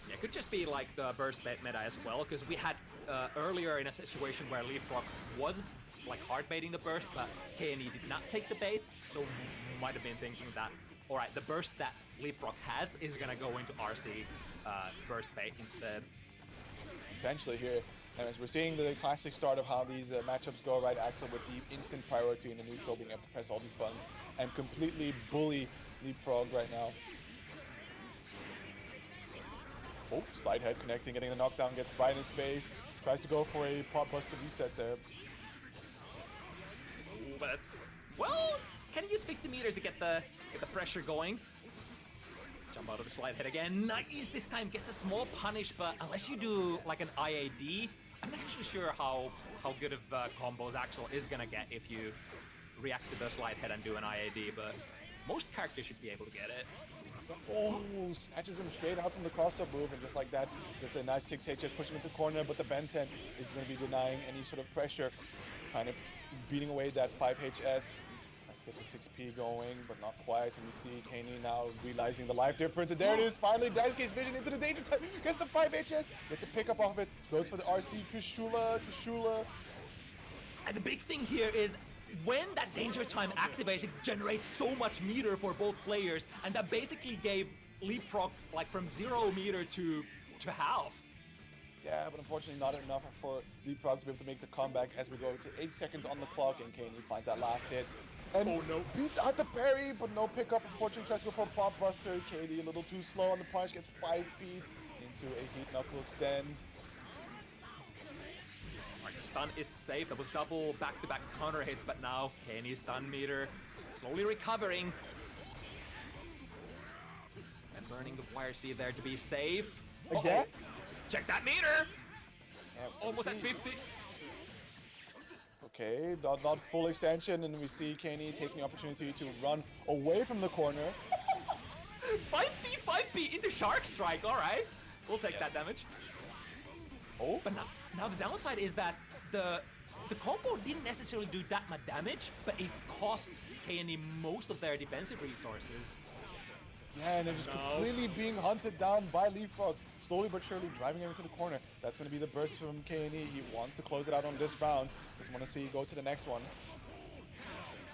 Yeah, it could just be like the burst bait meta as well, because we had earlier in a situation where Leapfrog was like hard baiting the burst, but KNE did not take the bait, so might have been thinking that, alright, the burst that Leapfrog has is gonna go into RC burst bait instead. Potentially here, and as we're seeing the classic start of how these matchups go, right? Axel with the instant priority in the neutral, being able to press all these buttons and completely bully Leapfrog right now. Oh, slide head connecting, getting the knockdown, gets right in his face, tries to go for a pot buster reset there. Ooh, but it's, well, can he use 50 meter to get the pressure going? Jump out of the slide head again. Nice, this time gets a small punish, but unless you do like an IAD, I'm not actually sure how good of combos Axel is gonna get if you react to the slide head and do an IAD, but most characters should be able to get it. Oh, snatches him straight out from the cross-up move, and just like that, gets a nice 6 HS, push him into the corner, but the Ben 10 is going to be denying any sort of pressure, kind of beating away that 5 HS. Has to get the 6P going, but not quite, and we see KNE now realizing the life difference, and there it is, finally, Daisuke's vision into the danger type, gets the 5 HS, gets a pick up off it, goes for the RC, Trishula. And the big thing here is, when that danger time activates, it generates so much meter for both players, and that basically gave Leapfrog like from 0 meter to half. Yeah, but unfortunately not enough for Leapfrog to be able to make the comeback as we go to 8 seconds on the clock, and KNE finds that last hit. And beats out the parry, but no pickup. Unfortunately, tries to go for a pop buster. KNE a little too slow on the punch, gets 5 feet into a heat knuckle extend. The stun is safe. That was double back-to-back counter hits, but now KNE's stun meter slowly recovering. And burning the wire seed there to be safe. Again? Check that meter! Yeah, almost at 50. Okay, not full extension, and we see KNE taking the opportunity to run away from the corner. 5P into Shark Strike, alright. We'll take that damage. Oh, but now the downside is that the combo didn't necessarily do that much damage, but it cost KNE most of their defensive resources. Yeah, and they're just completely being hunted down by Leapfrog, slowly but surely driving him into the corner. That's going to be the burst from KNE. He wants to close it out on this round. Just want to see go to the next one.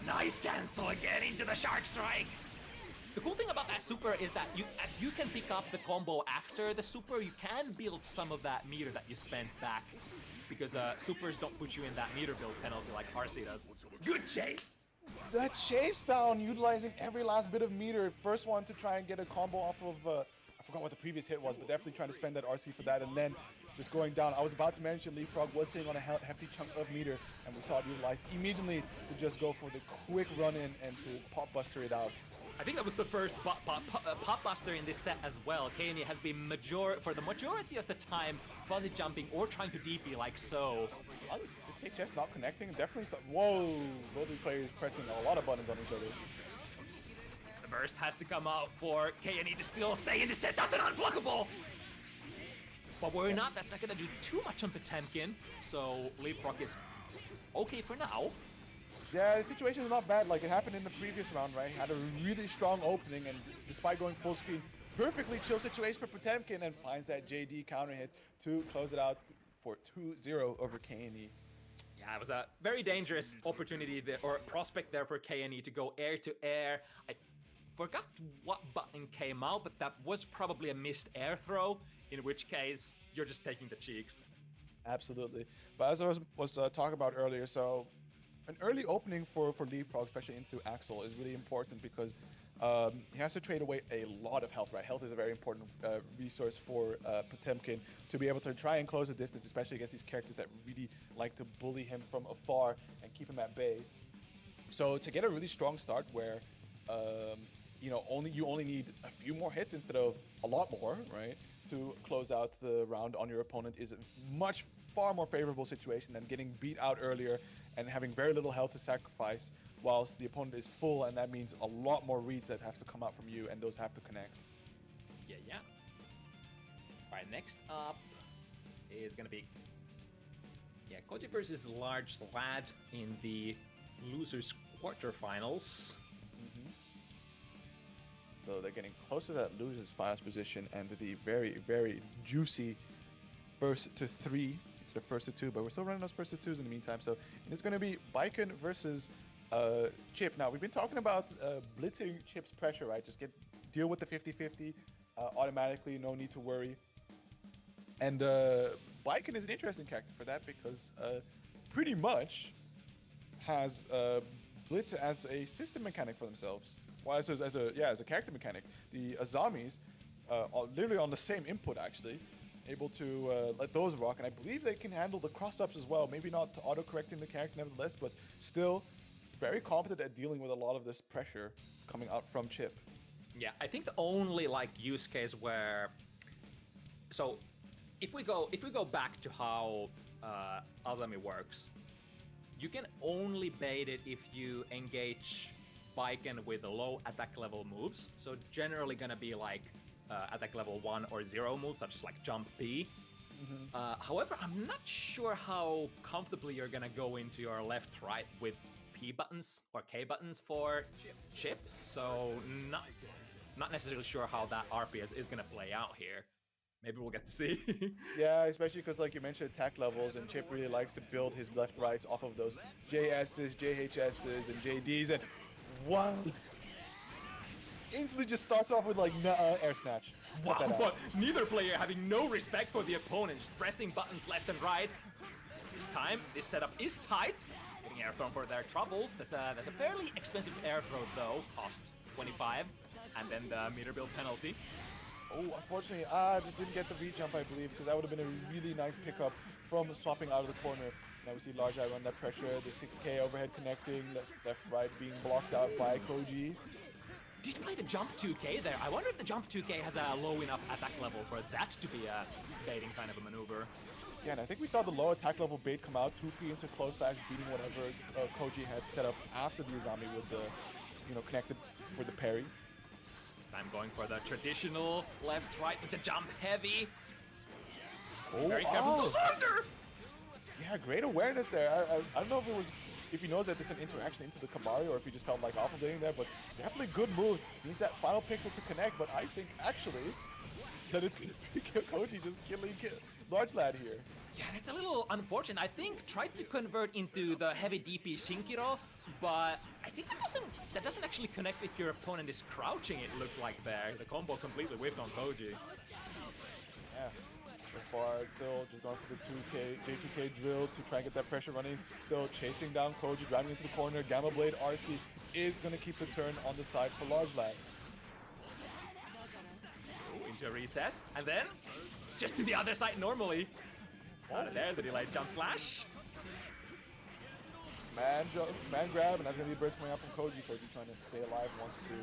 Nice cancel again into the Shark Strike. The cool thing about that super is that as you can pick up the combo after the super, you can build some of that meter that you spent back, because supers don't put you in that meter build penalty like RC does. Good chase! That chase down, utilizing every last bit of meter. First one to try and get a combo off of a I forgot what the previous hit was, but definitely trying to spend that RC for that, and then just going down. I was about to mention Leapfrog was sitting on a hefty chunk of meter, and we saw it utilized immediately to just go for the quick run-in and to pop buster it out. I think that was the first pop buster in this set as well. KNE has been for the majority of the time fuzzy jumping or trying to DP like so. On the 6HS not connecting, definitely whoa, both these players pressing a lot of buttons on each other. The burst has to come out for KNE to still stay in the set. That's an unblockable! But worry not, that's not gonna do too much on Potemkin, so Leapfrog is okay for now. Yeah, the situation is not bad. Like it happened in the previous round, right? He had a really strong opening, and despite going full screen, perfectly chill situation for Potemkin, and finds that JD counter hit to close it out for 2-0 over KNE. Yeah, it was a very dangerous opportunity there, or prospect there for KNE to go air to air. I forgot what button came out, but that was probably a missed air throw, in which case you're just taking the cheeks. Absolutely. But as I was talking about earlier, so an early opening for Leapfrog, especially into Axel, is really important because he has to trade away a lot of health, right? Health is a very important resource for Potemkin to be able to try and close the distance, especially against these characters that really like to bully him from afar and keep him at bay. So to get a really strong start where you only need a few more hits instead of a lot more, right, to close out the round on your opponent is a far more favorable situation than getting beat out earlier and having very little health to sacrifice whilst the opponent is full, and that means a lot more reads that have to come out from you, and those have to connect. Yeah. All right, next up is gonna be Koji versus Large Lad in the losers quarterfinals. So they're getting close to that losers finals position and the very, very juicy first to 3. It's the first to 2, but we're still running those first to 2s in the meantime. So it's going to be VGOn versus Chip. Now, we've been talking about blitzing Chip's pressure, right? Just deal with the 50-50 automatically, no need to worry. And VGOn is an interesting character for that because pretty much has Blitz as a system mechanic for themselves. Well, as a character mechanic. The Azamis are literally on the same input, actually, able to let those rock, and I believe they can handle the cross-ups as well. Maybe not auto-correcting the character nevertheless, but still very competent at dealing with a lot of this pressure coming out from Chip. Yeah, I think the only use case where, so if we go back to how Azami works, you can only bait it if you engage VGOn with low attack level moves. So generally gonna be attack level 1 or 0 moves, such as jump P. However, I'm not sure how comfortably you're gonna go into your left-right with P buttons or K buttons for Chip. So not necessarily sure how that RPS is gonna play out here. Maybe we'll get to see. Yeah, especially because, like you mentioned, attack levels, and Chip really likes to build his left-rights off of those JSs, JHSs, and JDs, and one instantly just starts off with air snatch. Wow, but neither player having no respect for the opponent, just pressing buttons left and right. This time, this setup is tight. Getting air thrown for their troubles. That's a fairly expensive air throw though, cost 25, and then the meter build penalty. Oh, unfortunately, I just didn't get the V-jump, I believe, because that would have been a really nice pickup from swapping out of the corner. Now we see Large Eye run that pressure, the 6K overhead connecting, left, right being blocked out by Koji. Did you play the jump 2K there? I wonder if the jump 2K has a low enough attack level for that to be a baiting kind of a maneuver. Yeah, and I think we saw the low attack level bait come out, 2P into close slash, beating whatever Koji had set up after the Uzami with the, connected for the parry. This time going for the traditional left-right with the jump heavy. Oh, very careful, goes under! Yeah, great awareness there. I don't know if he knows that it's an interaction into the Kabari or if he just felt like awful getting there, but definitely good moves. He needs that final pixel to connect, but I think actually that it's going to be Koji just killing Large Lad here. Yeah, that's a little unfortunate. I think tried to convert into the heavy DP Shinkiro, but I think that doesn't actually connect if your opponent is crouching, it looked like there. The combo completely whiffed on Koji. Yeah. So far, still just going for the J2K drill to try and get that pressure running. Still chasing down Koji, driving into the corner. Gamma Blade RC is going to keep the turn on the side for Large Lad. into a reset, and then just to the other side normally. Out of there, the delayed jump slash. Man grab, and that's going to be a burst coming out from Koji. Koji trying to stay alive, wants to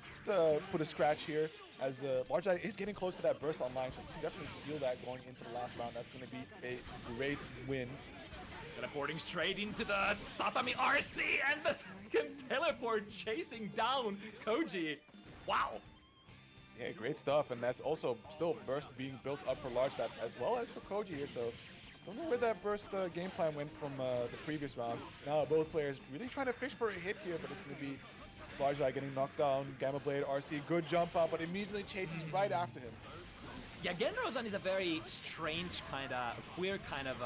just put a scratch here, as Large Eye is getting close to that burst online, so he can definitely steal that going into the last round. That's going to be a great win. Teleporting straight into the Tatami RC, and the second teleport chasing down Koji. Wow. Yeah, great stuff, and that's also still burst being built up for Large Eye as well as for Koji here, so don't know where that burst game plan went from the previous round. Now both players really trying to fish for a hit here, but it's going to be Large Eye getting knocked down. Gamma Blade, RC, good jump out, but immediately chases right after him. Yeah, Genro-san is a very strange kind of, queer kind of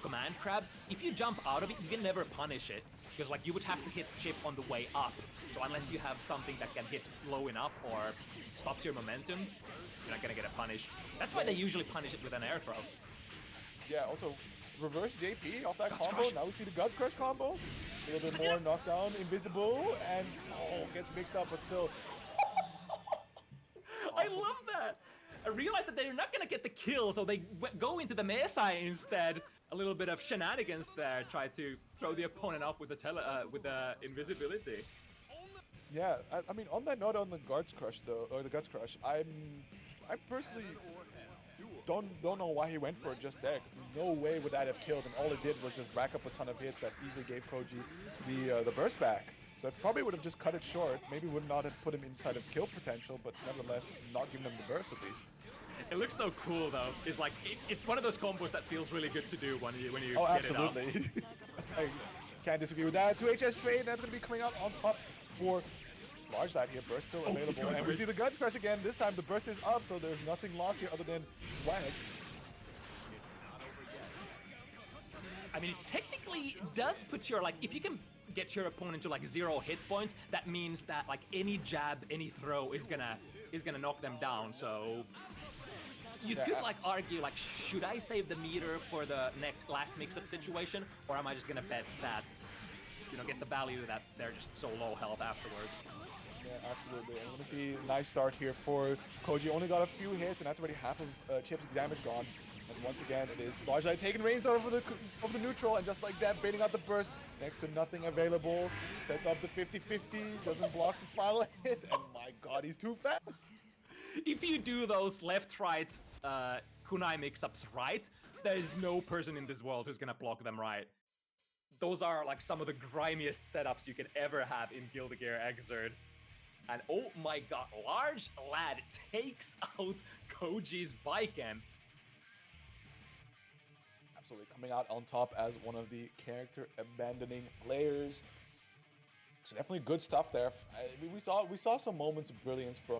command crab. If you jump out of it, you can never punish it, because like you would have to hit chip on the way up. So unless you have something that can hit low enough or stops your momentum, you're not going to get a punish. That's why they usually punish it with an air throw. Yeah, also reverse JP off that Guts combo. Crush. Now we see the Guts Crush combo. A little bit more knockdown, invisible, and gets mixed up, but still. I love that. I realized that they're not gonna get the kill, so they go into the Mesai instead. A little bit of shenanigans there, try to throw the opponent up with the invisibility. Yeah, I mean, on that note, on the Guts Crush though, or the Guts Crush, I personally don't know why he went for it just there, because no way would that have killed, and all it did was just rack up a ton of hits that easily gave Koji the burst back. So it probably would have just cut it short, maybe would not have put him inside of kill potential, but nevertheless not giving him the burst at least. It looks so cool though. It's like it's one of those combos that feels really good to do when you Oh, get absolutely. it up. I can't disagree with that. 2HS trade, and that's going to be coming out on top for Large Eye here. Burst still available, and we see the Guts Crush again. This time the burst is up, so there's nothing lost here other than swag. I mean, it technically does put your, like, if you can get your opponent to like 0 hit points, that means that like any jab, any throw is gonna knock them down. So you could like argue like, should I save the meter for the last mix-up situation, or am I just gonna bet that, you know, get the value that they're just so low health afterwards? Yeah, absolutely. And we're going to see a nice start here for Koji. Only got a few hits, and that's already half of Chip's damage gone. And once again, it is Large Eye taking reins over the neutral, and just like that, baiting out the burst. Next to nothing available. Sets up the 50-50, doesn't block the final hit, and my god, he's too fast. If you do those left-right kunai mix-ups right, there is no person in this world who's gonna block them right. Those are like some of the grimiest setups you can ever have in Guilty Gear Xrd. And oh my god, Large Lad takes out Koji's Baiken. Absolutely coming out on top as one of the character abandoning players. So definitely good stuff there. We saw some moments of brilliance from